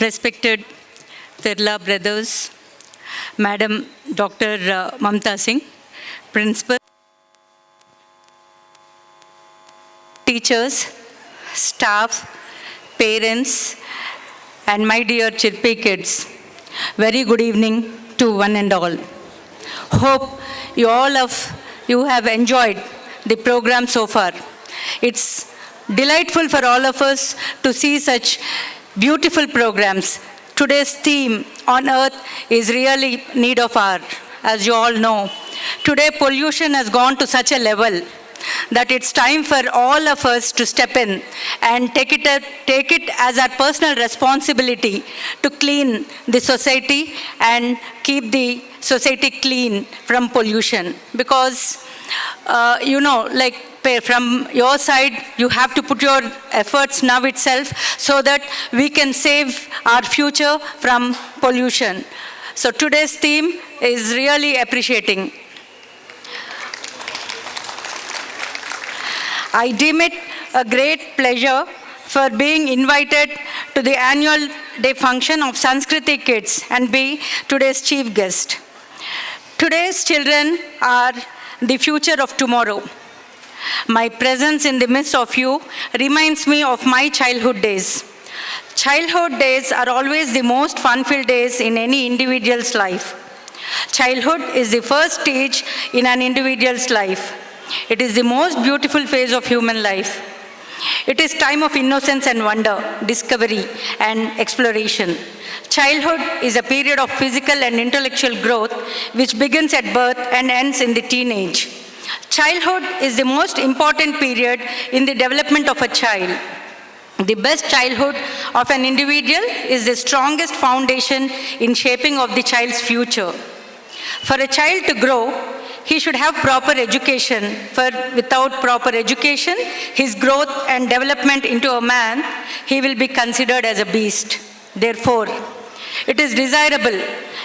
Respected Tirla brothers, Madam Dr. Mamta Singh, Principal, teachers, staff, parents, and my dear Chirpi kids, very good evening to one and all. Hope all of you have enjoyed the program so far. It's delightful for all of us to see such beautiful programs. Today's theme on earth is really need of our, as you all know. Today pollution has gone to such a level that it's time for all of us to step in and take it as our personal responsibility to clean the society and keep the society clean from pollution. Because, from your side, you have to put your efforts now itself so that we can save our future from pollution. So today's theme is really appreciating. I deem it a great pleasure for being invited to the annual day function of Sanskriti Kids and be today's chief guest. Today's children are the future of tomorrow. My presence in the midst of you reminds me of my childhood days. Childhood days are always the most fun-filled days in any individual's life. Childhood is the first stage in an individual's life. It is the most beautiful phase of human life. It is time of innocence and wonder, discovery and exploration. Childhood is a period of physical and intellectual growth which begins at birth and ends in the teenage. Childhood is the most important period in the development of a child. The best childhood of an individual is the strongest foundation in shaping of the child's future. For a child to grow, he should have proper education, for without proper education, his growth and development into a man, he will be considered as a beast. Therefore, it is desirable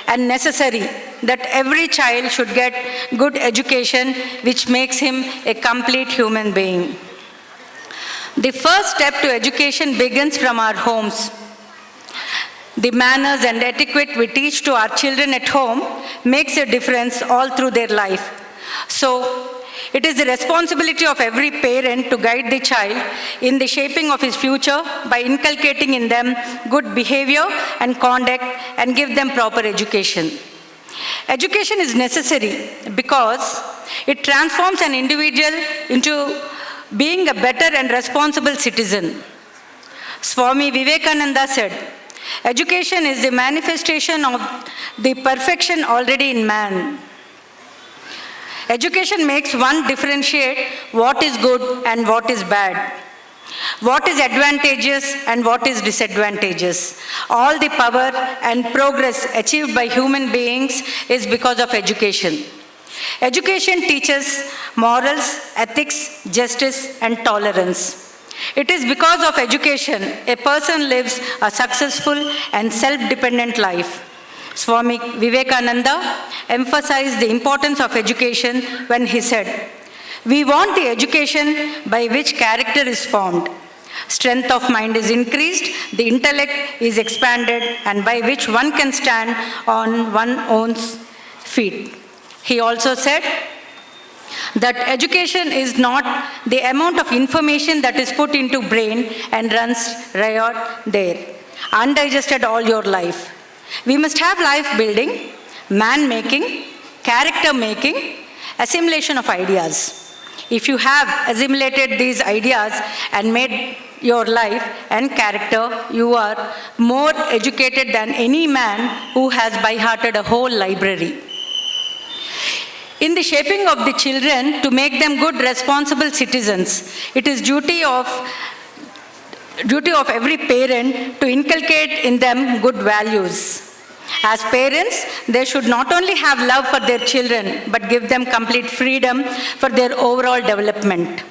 and necessary that every child should get good education which makes him a complete human being. The first step to education begins from our homes. The manners and etiquette we teach to our children at home makes a difference all through their life. So, it is the responsibility of every parent to guide the child in the shaping of his future by inculcating in them good behavior and conduct and give them proper education. Education is necessary because it transforms an individual into being a better and responsible citizen. Swami Vivekananda said, education is the manifestation of the perfection already in man. Education makes one differentiate what is good and what is bad, what is advantageous and what is disadvantageous. All the power and progress achieved by human beings is because of education. Education teaches morals, ethics, justice, and tolerance. It is because of education a person lives a successful and self-dependent life. Swami Vivekananda emphasized the importance of education when he said, "We want the education by which character is formed. Strength of mind is increased, the intellect is expanded, and by which one can stand on one's own feet." He also said that education is not the amount of information that is put into brain and runs riot there, undigested all your life. We must have life building, man making, character making, assimilation of ideas. If you have assimilated these ideas and made your life and character, you are more educated than any man who has by-hearted a whole library. In the shaping of the children to make them good responsible citizens, it is duty of duty of every parent to inculcate in them good values. As parents, they should not only have love for their children, but give them complete freedom for their overall development.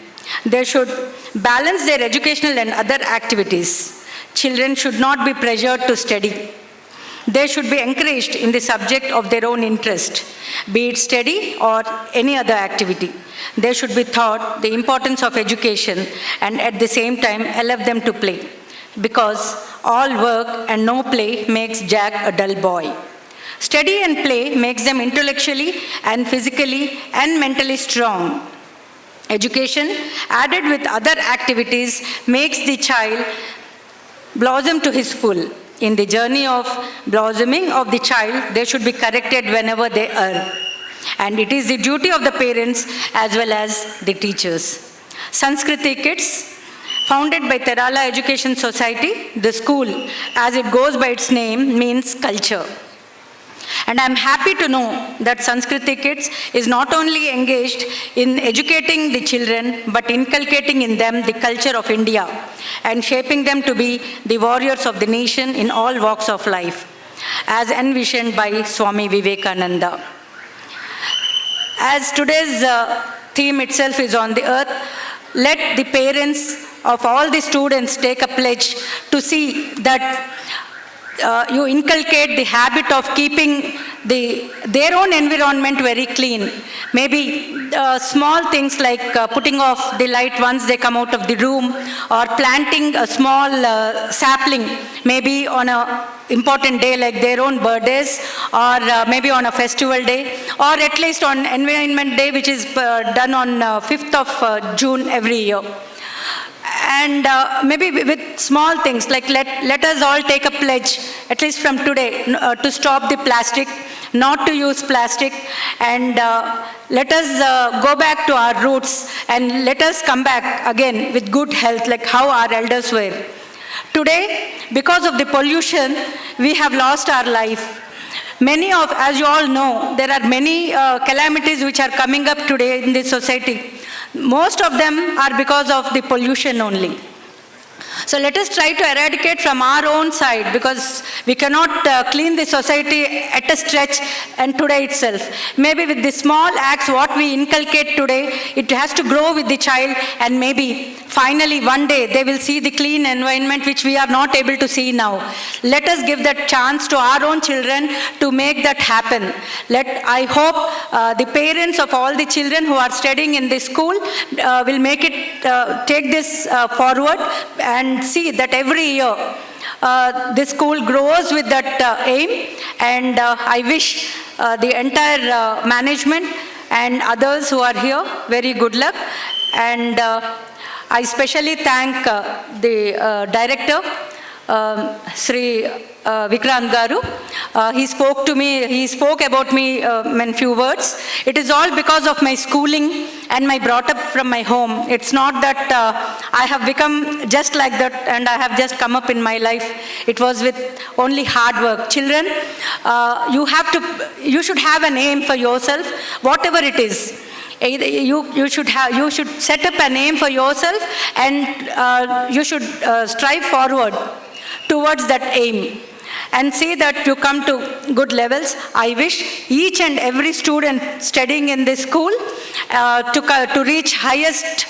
They should balance their educational and other activities. Children should not be pressured to study. They should be encouraged in the subject of their own interest, be it study or any other activity. They should be taught the importance of education and at the same time allow them to play, because all work and no play makes Jack a dull boy. Study and play makes them intellectually and physically and mentally strong. Education added with other activities makes the child blossom to his full. In the journey of blossoming of the child, they should be corrected whenever they err. And it is the duty of the parents as well as the teachers. Sanskriti Kids, founded by Terala Education Society, the school, as it goes by its name, means culture. And I'm happy to know that Sanskriti Kids is not only engaged in educating the children, but inculcating in them the culture of India and shaping them to be the warriors of the nation in all walks of life, as envisioned by Swami Vivekananda. As today's theme itself is on the earth, let the parents of all the students take a pledge to see that you inculcate the habit of keeping their own environment very clean. Maybe small things like putting off the light once they come out of the room, or planting a small sapling, maybe on a important day like their own birthdays, or maybe on a festival day, or at least on Environment Day, which is done on 5th of June every year. And maybe with small things like let us all take a pledge, at least from today, to stop the plastic, not to use plastic, and let us go back to our roots and let us come back again with good health like how our elders were. Today, because of the pollution, we have lost our life. Many of, as you all know, there are many calamities which are coming up today in this society. Most of them are because of the pollution only. So let us try to eradicate from our own side, because we cannot clean the society at a stretch and today itself. Maybe with the small acts what we inculcate today, it has to grow with the child, and maybe finally one day they will see the clean environment which we are not able to see now. Let us give that chance to our own children to make that happen. I hope the parents of all the children who are studying in this school will make it, take this forward and see that every year this school grows with that aim. And I wish the entire management and others who are here very good luck. And I especially thank the director, Sri Vikrant Garu. He spoke to me, he spoke about me in few words. It is all because of my schooling and my brought up from my home. It's not that I have become just like that and I have just come up in my life. It was with only hard work. Children, you should have an aim for yourself, whatever it is. You should set up an aim for yourself, and you should strive forward towards that aim and see that you come to good levels. I wish each and every student studying in this school to reach highest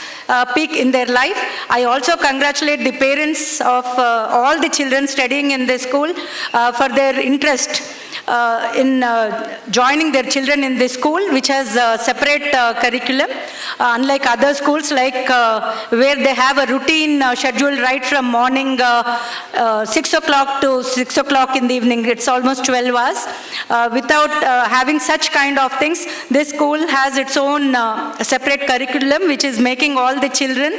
peak in their life. I also congratulate the parents of all the children studying in this school for their interest in joining their children in this school, which has a separate curriculum, unlike other schools like where they have a routine schedule right from morning 6 o'clock to 6 o'clock in the evening. It's almost 12 hours. Without having such kind of things, this school has its own separate curriculum, which is making all the children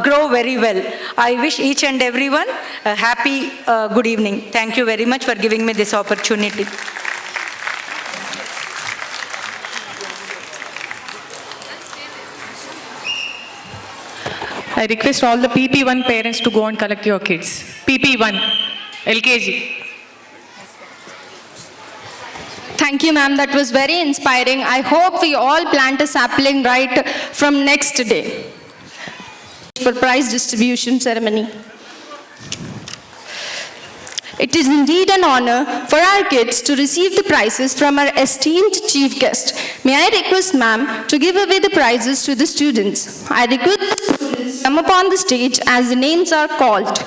grow very well. I wish each and everyone a happy good evening. Thank you very much for giving me this opportunity. I request all the PP1 parents to go and collect your kids. PP1, LKG. Thank you, ma'am. That was very inspiring. I hope we all plant a sapling right from next day for prize distribution ceremony. It is indeed an honor for our kids to receive the prizes from our esteemed chief guest. May I request ma'am to give away the prizes to the students. I request the students to come upon the stage as the names are called.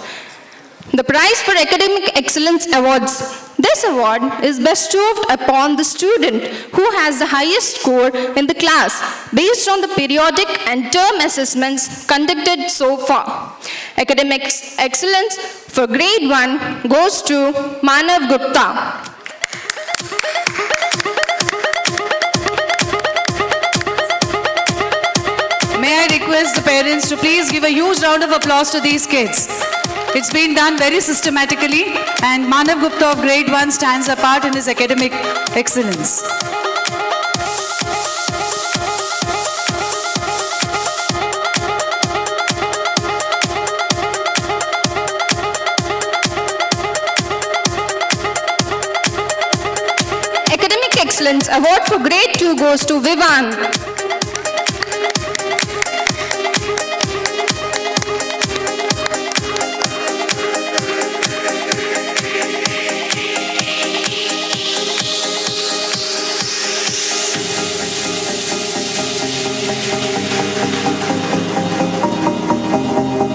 The prize for Academic Excellence Awards. This award is bestowed upon the student who has the highest score in the class based on the periodic and term assessments conducted so far. Academic Excellence for Grade 1 goes to Manav Gupta. May I request the parents to please give a huge round of applause to these kids. It's been done very systematically, and Manav Gupta of Grade 1 stands apart in his academic excellence. Academic Excellence Award for Grade 2 goes to Vivan.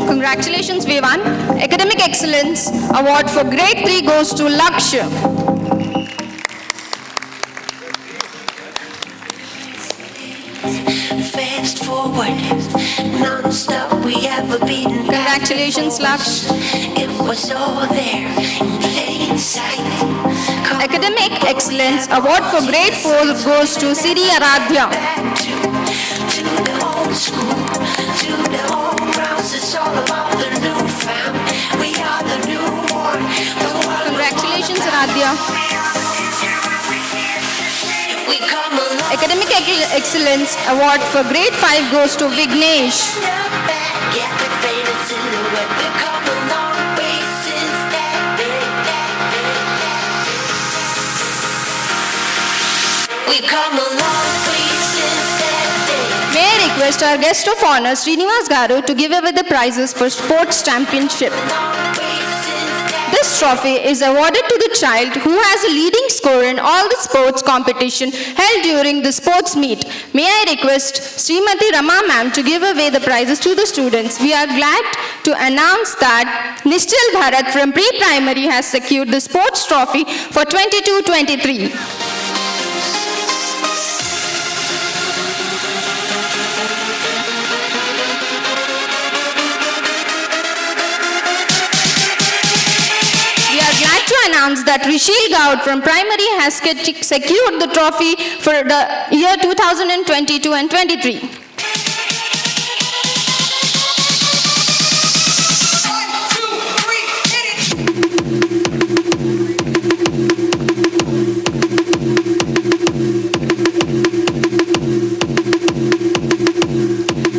Congratulations, Vivan. Academic Excellence Award for Grade 3 goes to Lakshya. Fast forward, non-stop, we have a beaten. Congratulations, Lakshya. It was all there in plain sight. Academic Excellence Award for Grade 4 goes to Siri Aradhya. To the old school, to the old grounds, it's all about the new found. We are the newborn, the one. Congratulations, Aradhya. We come along. Academic Excellence Award for Grade 5 goes to Vignesh. Get the faded silhouette. We come a long way since that day. We come a long way since that day. May I request our guest of honor, Srinivas Garu, to give away the prizes for sports championship. This trophy is awarded to the child who has a leading score in all the sports competition held during the sports meet. May I request Srimati Rama ma'am to give away the prizes to the students. We are glad to announce that Nishchal Bharat from pre-primary has secured the sports trophy for 22-23. Announce that Rishil Gaud from primary has secured the trophy for the year 2022 and 23.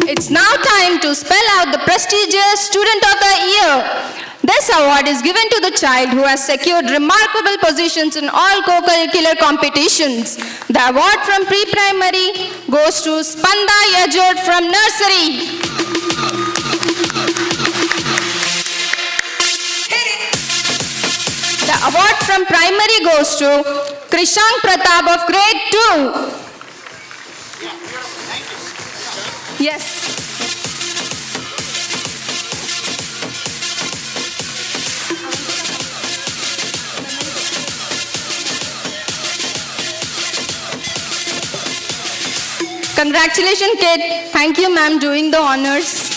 It's now time to spell out the prestigious Student of the Year. This award is given to the child who has secured remarkable positions in all co-curricular competitions. The award from pre-primary goes to Spanda Yajur from nursery. The award from primary goes to Krishang Pratap of grade 2. Yes. Congratulations, kid. Thank you, ma'am, doing the honors.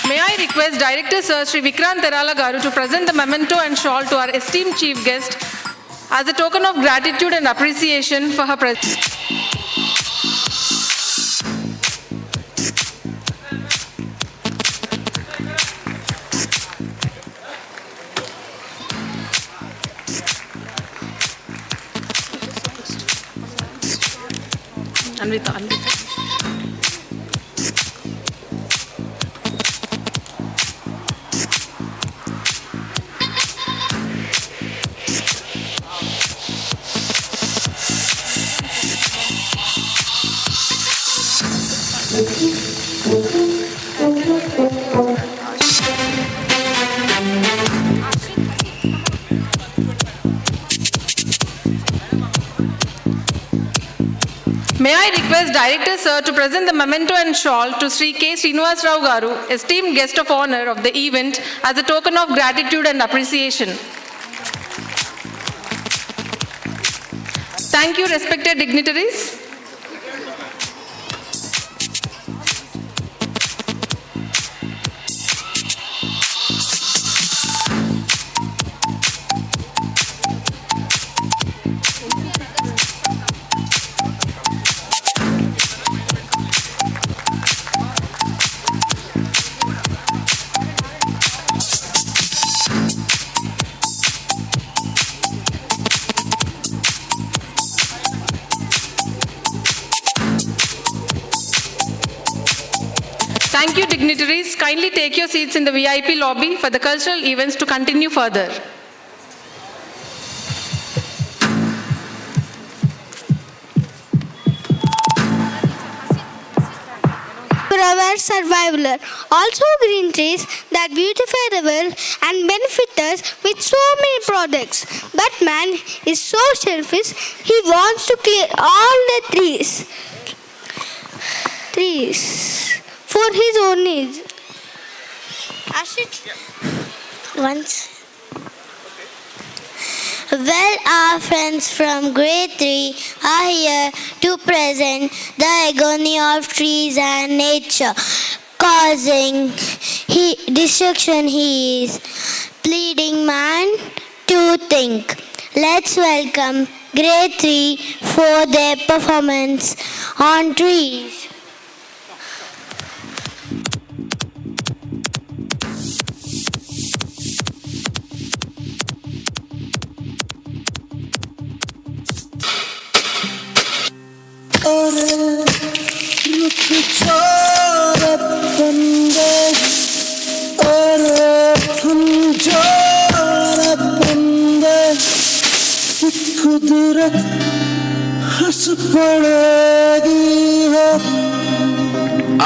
May I request Director Sir Sri Vikrant Terala Garu to present the memento and shawl to our esteemed chief guest as a token of gratitude and appreciation for her presence. Anvita. May I request Director Sir to present the memento and shawl to Sri K. Srinivas Rao Garu, esteemed guest of honor of the event, as a token of gratitude and appreciation. Thank you, respected dignitaries. Thank you, dignitaries. Kindly take your seats in the VIP lobby for the cultural events to continue further. For our survival. Also green trees that beautify the world and benefit us with so many products. But man is so selfish, he wants to clear all the trees for his own needs. Once. Well, our friends from grade 3 are here to present the agony of trees and nature, causing destruction. He is pleading man to think. Let's welcome grade 3 for their performance on trees.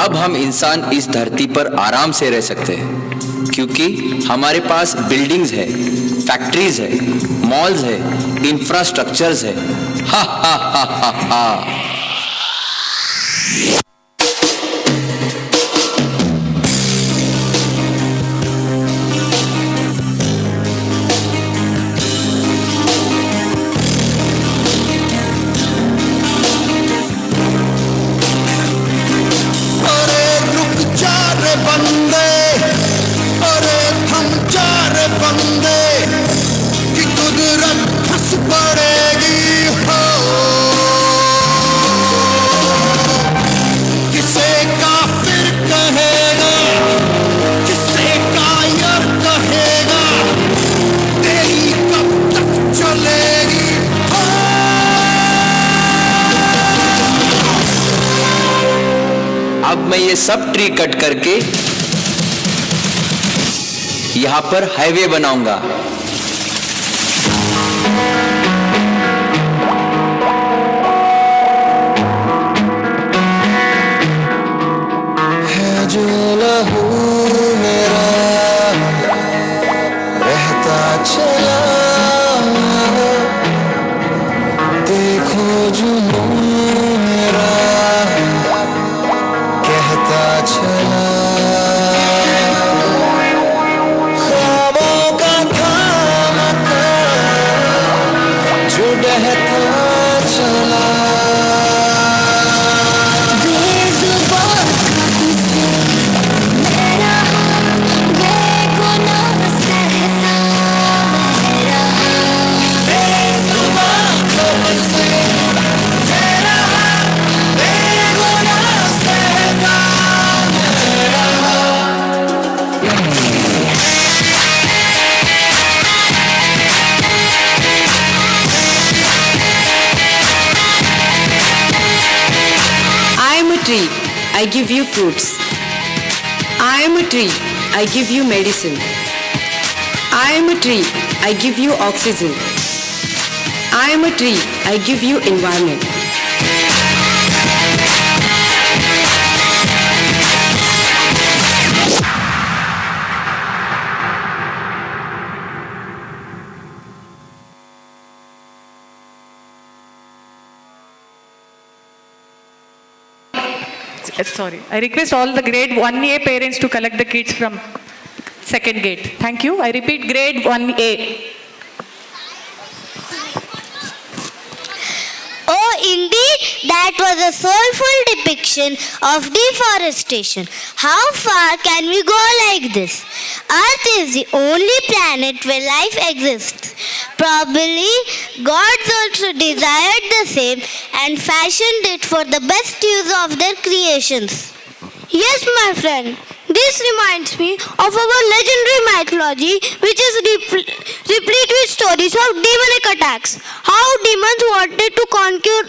अब हम इंसान इस धरती पर आराम से रह सकते हैं क्योंकि हमारे पास बिल्डिंग्स है, फैक्ट्रीज है, मॉल्स है, इंफ्रास्ट्रक्चर्स है। हा हा हा हा हा। अब मैं ये सब ट्री कट करके यहां पर हाईवे बनाऊंगा। है जो लहू मेरा रहता चला, देखो जुनून मेरा कहता चला, ख्वाबों का थामता जो बहता चला। बेजुबान था तुझसे मेरा बेगुनाह सहता मेरा, बेजुबान था तुझसे मेरा बेगुनाह सहता मेरा। I am a tree, I give you fruits. I am a tree, I give you medicine. I am a tree, I give you oxygen. I am a tree, I give you environment. I request all the grade 1A parents to collect the kids from second gate. Thank you. I repeat, grade 1A. Oh, indeed, that was a soulful depiction of deforestation. How far can we go like this? Earth is the only planet where life exists. Probably gods also desired the same and fashioned it for the best use of their creations. Yes, my friend. This reminds me of our legendary mythology, which is replete with stories of demonic attacks. How demons wanted to conquer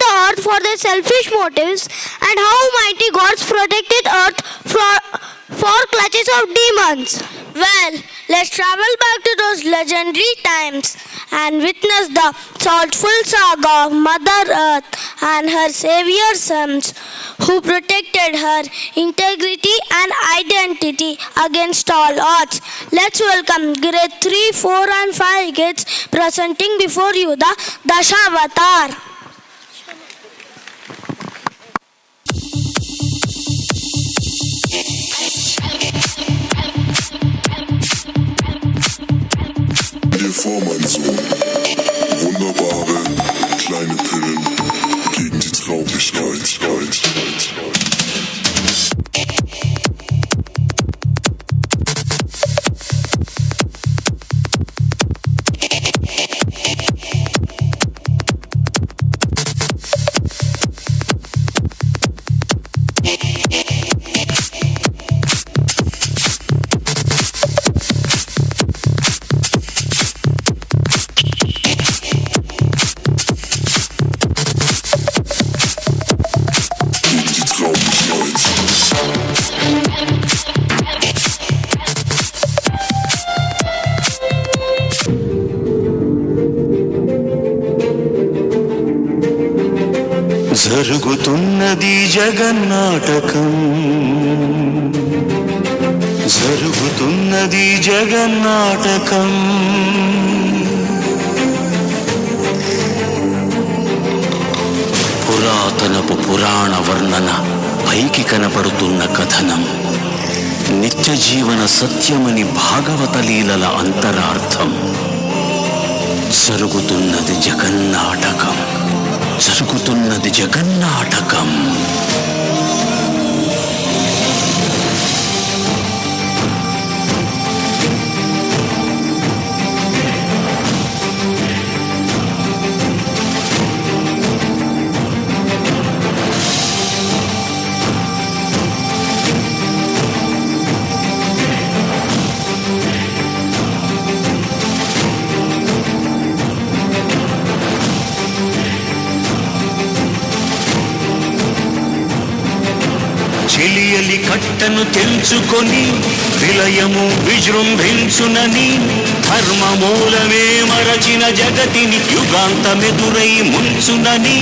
the earth for their selfish motives, and how mighty gods protected earth for clutches of demons. Well, let's travel back to those legendary times and witness the thoughtful saga of Mother Earth and her savior sons who protected her integrity and identity against all odds. Let's welcome grade 3, 4 and 5 kids presenting before you the Dashavatar. Vormann-Sohn. Wunderbare kleine Pillen gegen die Traurigkeit. జరుగుతున్నది జగన్నాటకం జరుగుతున్నది జగన్నాటకం పురాతనపు పురాణ వర్ణన పైకి కనపడుతున్న కథనం నిత్య జీవన సత్యమని భాగవత లీలల అంతరార్థం జరుగుతున్నది జగన్నాటకం జరుగుతున్నది జగన్నాటకం చెలియలి కట్టను తెంచుకొని విలయము విజృంభించునని ధర్మమూలమే మరచిన జగతిని యుగాంతమెదురై ముంచునని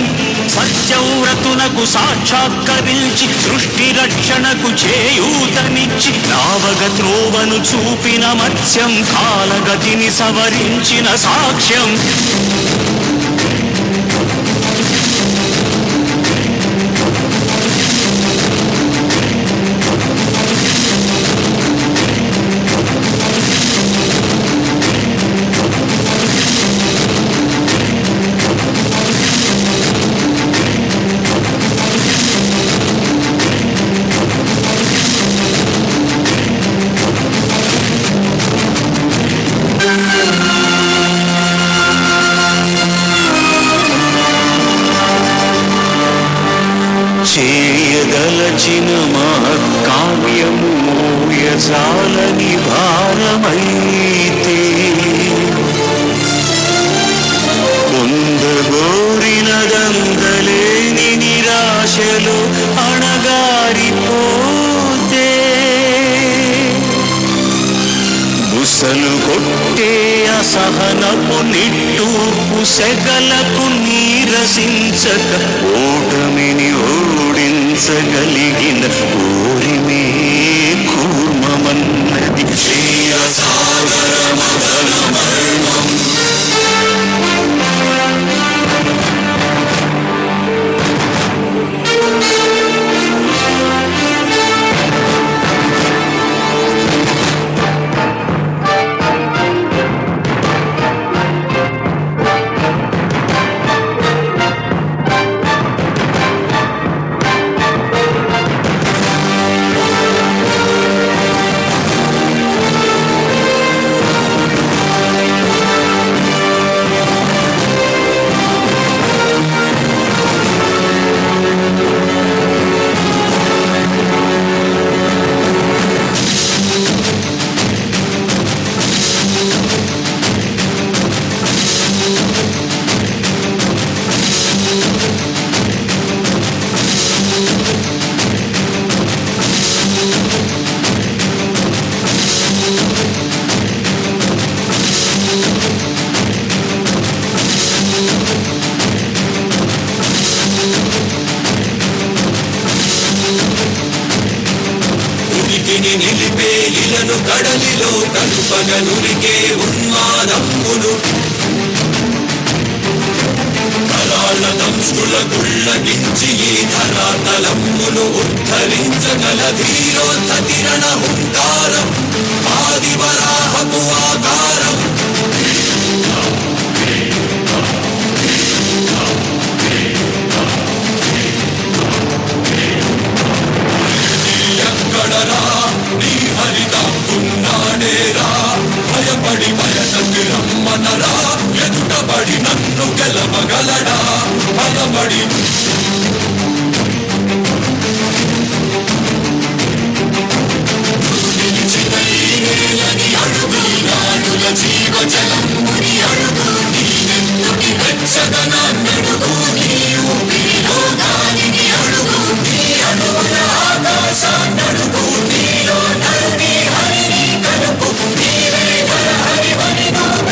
సత్యవ్రతునకు సాక్షాత్కరించి సృష్టి రక్షణకు చేయూతనిచ్చి నావగ త్రోవను చూపిన మత్స్యం కాలగతిని సవరించిన సాక్ష్యం చేయదలచిన మహత్కావ్యము మోయజాలని భారమైతే పొందగోరినదందలేని నిరాశలు అణగారిపోతే బుసలు కొట్టే అసహనపు నిట్టూర్పు సెగలకు నీరసించక ఓటమిని ఓడించగలిగిన ఓరిమే కూర్మమన్నది క్షీరసాగరమగల మర్మం తెగనురికే ఉన్మాదమ్ములు కరాళ దంష్టుల గుళ్ళగించి ఈ ధరాతలమ్ములు ఉద్ధరించగల ధీరోద్ధతిరణ హుంకారం ఆదివరాహపు ఆకారం ఎక్కడరా నీ హరిత ఉన్నాడేరా భయపడి భయతకి రమ్మనరా ఎదుటబడి నన్ను గెలవగలడా బలబడి అడుగు నాడుల జీవజలం ముని అడుగు నీ నెత్తుని వెచ్చదనాన్నడుగు నీ ఊపిరిలో గాలిని అడుగు నీ అడుగుల ఆకాశాన్నడుగు నీలో నడుని హరిని కలుపు నీవే హరివని నువ్వు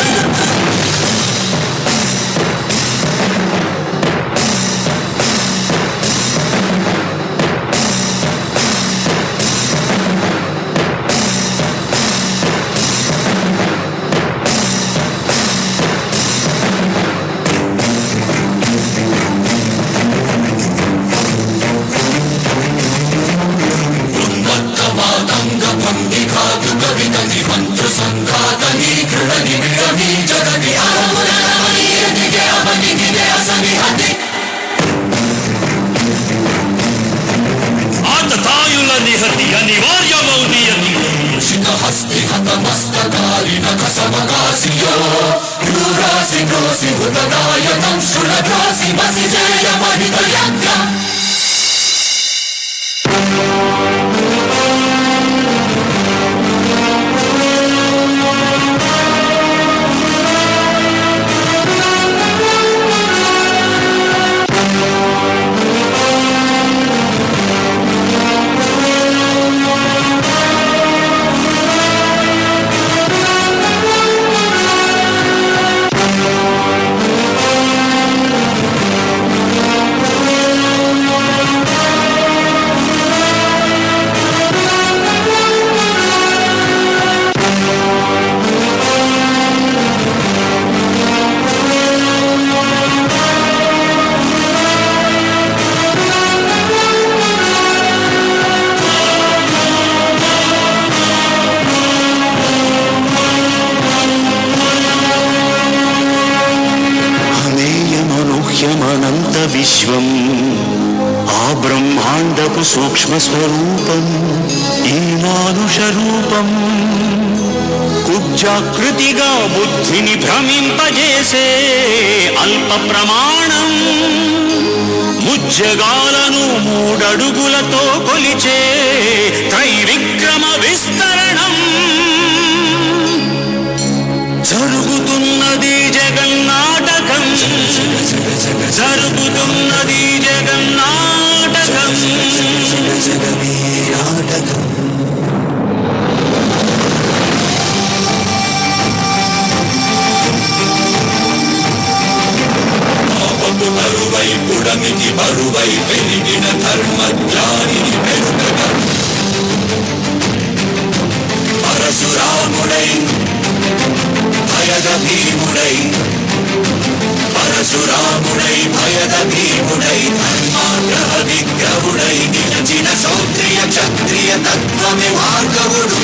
ఆతతాయుల నిహతి అనివార్యమౌ నియతి శిఖహస్తి హతమస్తకాలిన కసమకాసియో క్రూరాసి క్రోసి హుతదాయకం శులగ్రాసి మసి జయమహిత యజ్ఞం అనంత విశ్వం ఆ బ్రహ్మాండపు సూక్ష్మ స్వరూపం ఈ మానుష రూపం కుబ్జాకృతిగా బుద్ధిని భ్రమింపజేసే అల్ప ప్రమాణం ముజ్జగాలను మూడడుగులతో కొలిచే త్రైవిక్రమ విస్తరణం జరుగుతున్నది జగన్నాటకం జరుగుతున్నది జగన్నాటకం నాటకం పాపపు బరువై పుడమికి బరువై పెరిగిన ధర్మజ్ఞానిని పెరుగగా పరశురాముడై భయద భీముడై పరశురాముడై భయద భీముడై ధర్మాగ్రహ విగ్రహుడై నిలచిన సౌత్రియ క్షత్రియ తత్వమే భార్గవుడు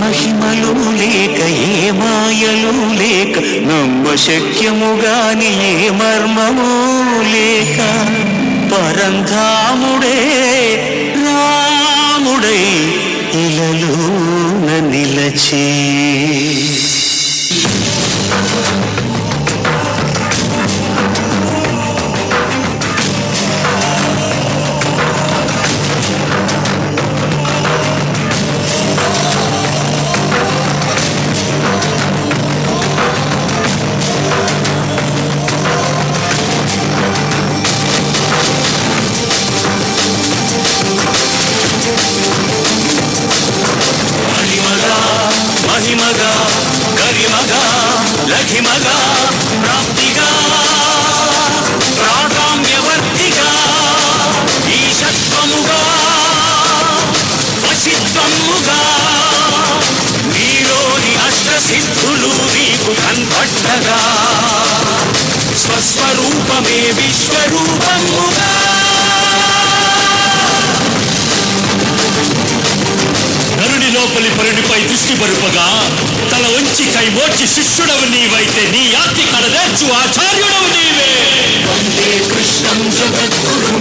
మహిమలు లేక ఏ మాయలు లేక నమ్మశక్యముగాని ఏ మర్మము లేక పరంధాముడే రాముడై ఇలలోన నిలచే విశ్వరూపముగా నరుని లోపలి పరునిపై దృష్టి బరుపగా తల వంచి కైమోర్చి శిష్యుడవు నీవైతే నీ ఆజ్ఞ కడదేర్చు ఆచార్యుడవు నీవే. వందే కృష్ణం జగద్గురుం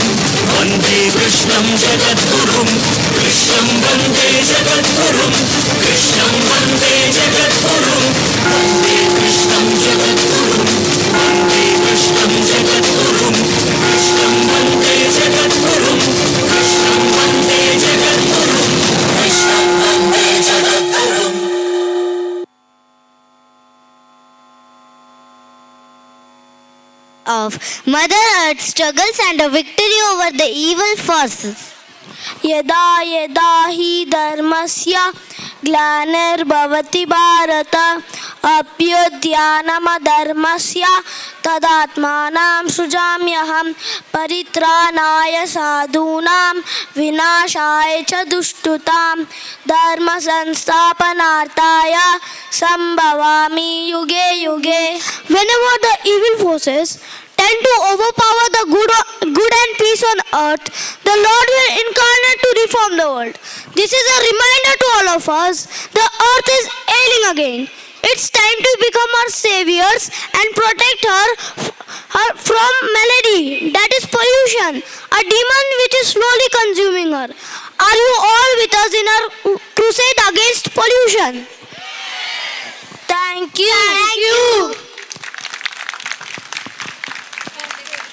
వందే కృష్ణం జగద్గురుం కృష్ణం వందే జగద్గురుం కృష్ణం వందే జగద్గురుం వందే కృష్ణం జగద్గురుం వందే కృష్ణం జగద్గురుం కృష్ణం వందే జగద్గురుం కృష్ణం వందే జగద్గురుం కృష్ణం వందే జగద్గురుం. Of Mother Earth struggles and a victory over the evil forces. यदा यदा हि धर्मस्य ग्लानिर्भवति भारत अभ्युत्थानमधर्मस्य तदात्मानं सृजाम्यहं परित्राणाय साधूनां विनाशाय च दुष्टतां धर्मसंस्थापनार्थाय संभवामि युगे युगे. Whenever the evil forces tend to overpower the good and peace on earth, the Lord will incarnate to reform the world. This is a reminder to all of us. The earth is ailing again. It's time to become our saviors and protect her from malady, that is pollution, a demon which is slowly consuming her. Are you all with us in our crusade against pollution? Thank you. Thank you.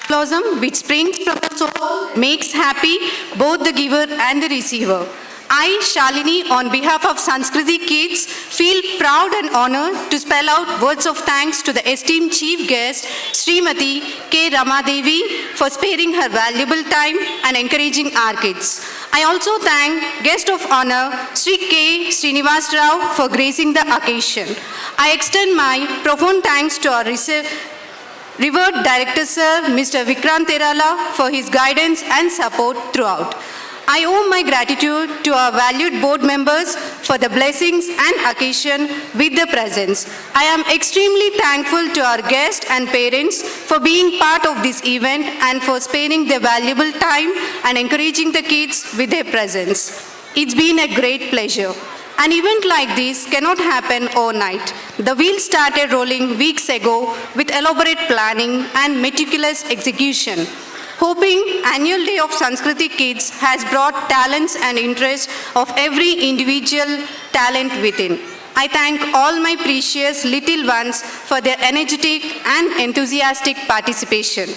Blossom which springs from the soul makes happy both the giver and the receiver. I, Shalini, on behalf of Sanskriti Kids, feel proud and honored to spell out words of thanks to the esteemed chief guest, Srimati K. Ramadevi, for sparing her valuable time and encouraging our kids. I also thank guest of honor, Sri K. Srinivas Rao, for gracing the occasion. I extend my profound thanks to our revered Director Sir, Mr. Vikrant Terala, for his guidance and support throughout. I owe my gratitude to our valued board members for the blessings and occasion with their presence. I am extremely thankful to our guests and parents for being part of this event and for sparing their valuable time and encouraging the kids with their presence. It's been a great pleasure. An event like this cannot happen overnight. The wheels started rolling weeks ago with elaborate planning and meticulous execution. Hoping Annual Day of Sanskriti Kids has brought talents and interest of every individual talent within. I thank all my precious little ones for their energetic and enthusiastic participation.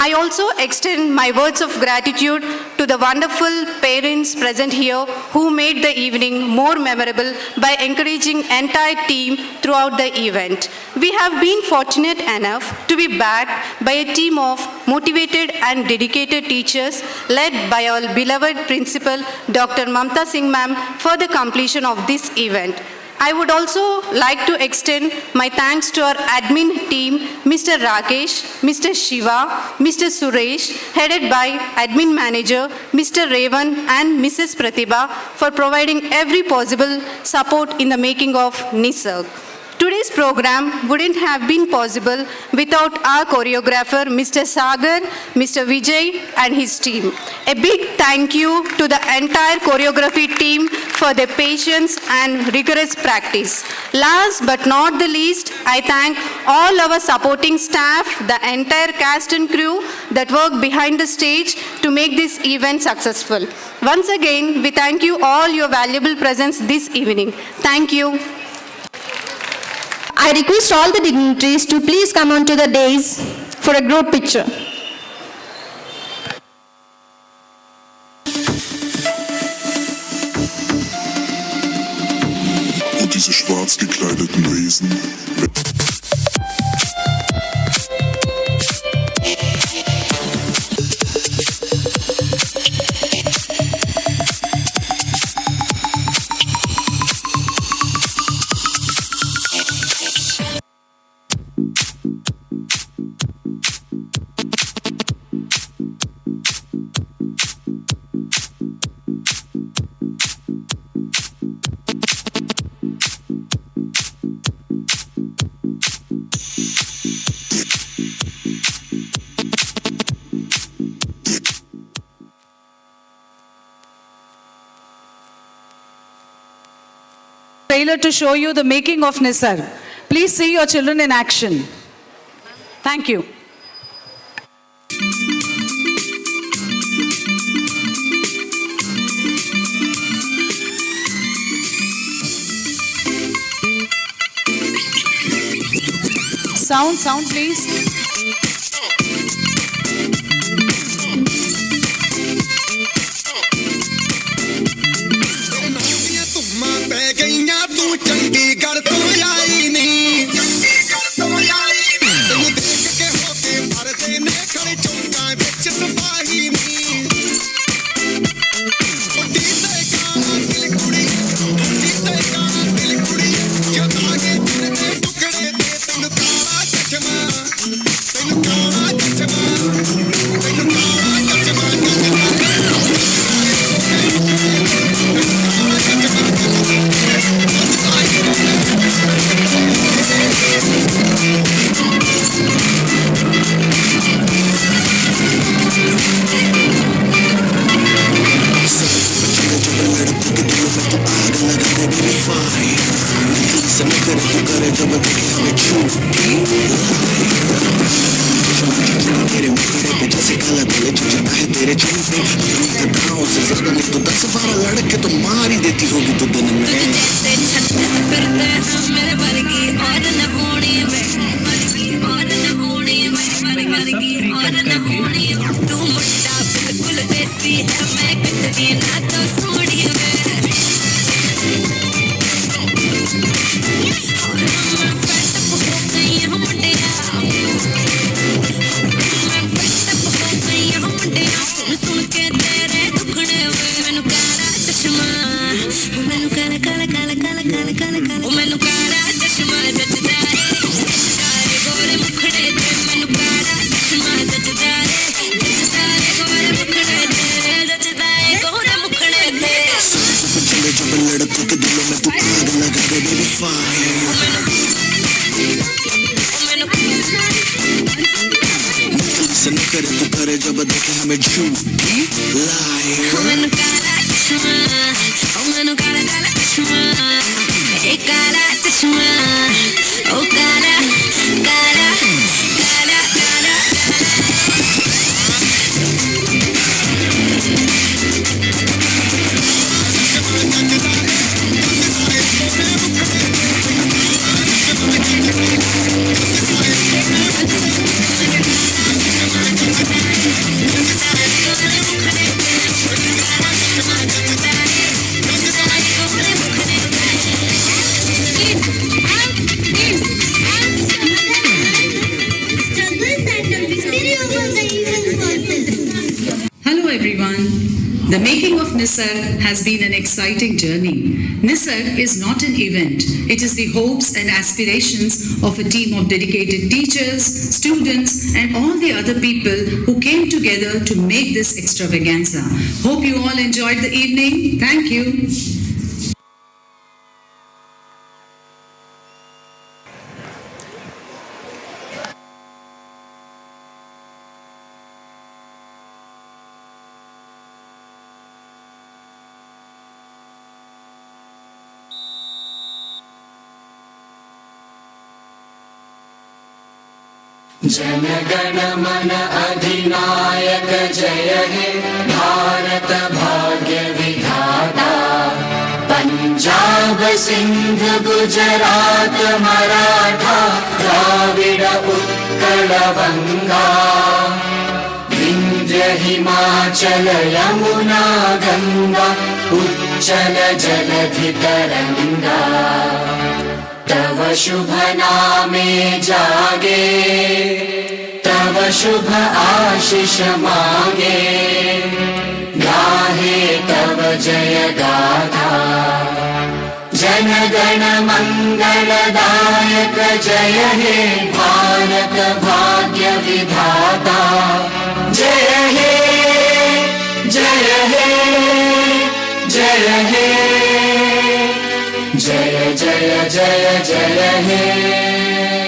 I also extend my words of gratitude to the wonderful parents present here who made the evening more memorable by encouraging entire team throughout the event. We have been fortunate enough to be backed by a team of motivated and dedicated teachers led by our beloved principal, Dr. Mamta Singh Ma'am, for the completion of this event. I would also like to extend my thanks to our admin team, Mr. Rakesh, Mr. Shiva, Mr. Suresh, headed by admin manager, Mr. Revan and Mrs. Pratibha, for providing every possible support in the making of Nisarg. Today's program wouldn't have been possible without our choreographer, Mr. Sagar, Mr. Vijay and his team. A big thank you to the entire choreography team for their patience and rigorous practice. Last but not the least, I thank all our supporting staff, the entire cast and crew that work behind the stage to make this event successful. Once again, we thank you all your valuable presence this evening. Thank you. I request all the dignitaries to please come onto the dais for a group picture. Und diese schwarz gekleideten Wesen. trailer to show you the making of Nisar. Please see your children in action. Thank you. Sound please. ਤੂੰ ਚੰਡੀਗੜ੍ਹ ਤੋਂ ਆਈ ਨੀ ਤੈਨੂੰ ਦੇਖ ਕੇ ਹੋ ਕੇ ਭਰਦੇ ਨੇ ਖੜੇ ਚੌਂਕਾਂ ਵਿੱਚ ਸਿਪਾਹੀ ਨੀ ਕੁੜੀ ਤੇ ਕਾਂ ਦਿਲ ਕੁੜੀ ਜਦੋਂ ਆਗੇ ਦਿਲ ਦੇ ਟੁਕੜੇ ਤੇ ਤੈਨੂੰ ਕਾਲਾ ਚਸ਼ਮਾ ਤੈਨੂੰ ਕਾਲਾ तेरे चेहरे पे से ज्यादा नहीं तो 10 12 लड़के तो मार ही देती होगी तो दिन में फिरते हम मेरे वर्गी और न होनी और न होनी मेरे वर्गी और न होनी तू मुंडा बिल्कुल देसी है मैं कितनी ना तो सोनी सुन के तेरे दुखड़े हुए मैनू काला चश्मा मैनू काला काला काला काला काला काला काला मैनू काला चश्मा जचदा रे गोरे मुखड़े ते मैनू काला चश्मा जचदा रे गोरे मुखड़े ते जचदा रे गोरे मुखड़े ते चले जब लड़कों के दिलों में तू आग लगा दे बेबी फायर से न करे तू करे जब देखे हमें झूठी लायर मैनू काला चश्मा मैनू काला काला चश्मा ए काला चश्मा ओ काला काला काला काला Hello everyone. The making of Nisar has been an exciting journey. Nisar is not an event. It is the hopes and aspirations of a team of dedicated teachers, students and all the other people who came together to make this extravaganza. Hope you all enjoyed the evening. Thank you. Jana Gana मन अधिनायक जय हे भारत भाग्य विधाता पंजाब सिंध गुजरात मराठा द्राविड़ उत्कल बंगा विंध्य हिमाचल यमुना गंगा उच्चल जलधि तरंगा तव शुभ नामे जागे तव शुभ आशीष मांगे गाहे तव जय गाथा जन गण मंगलदायक जय हे भारत भाग्य विधाता जय हे जय हे जय हे जय जय जय जय हे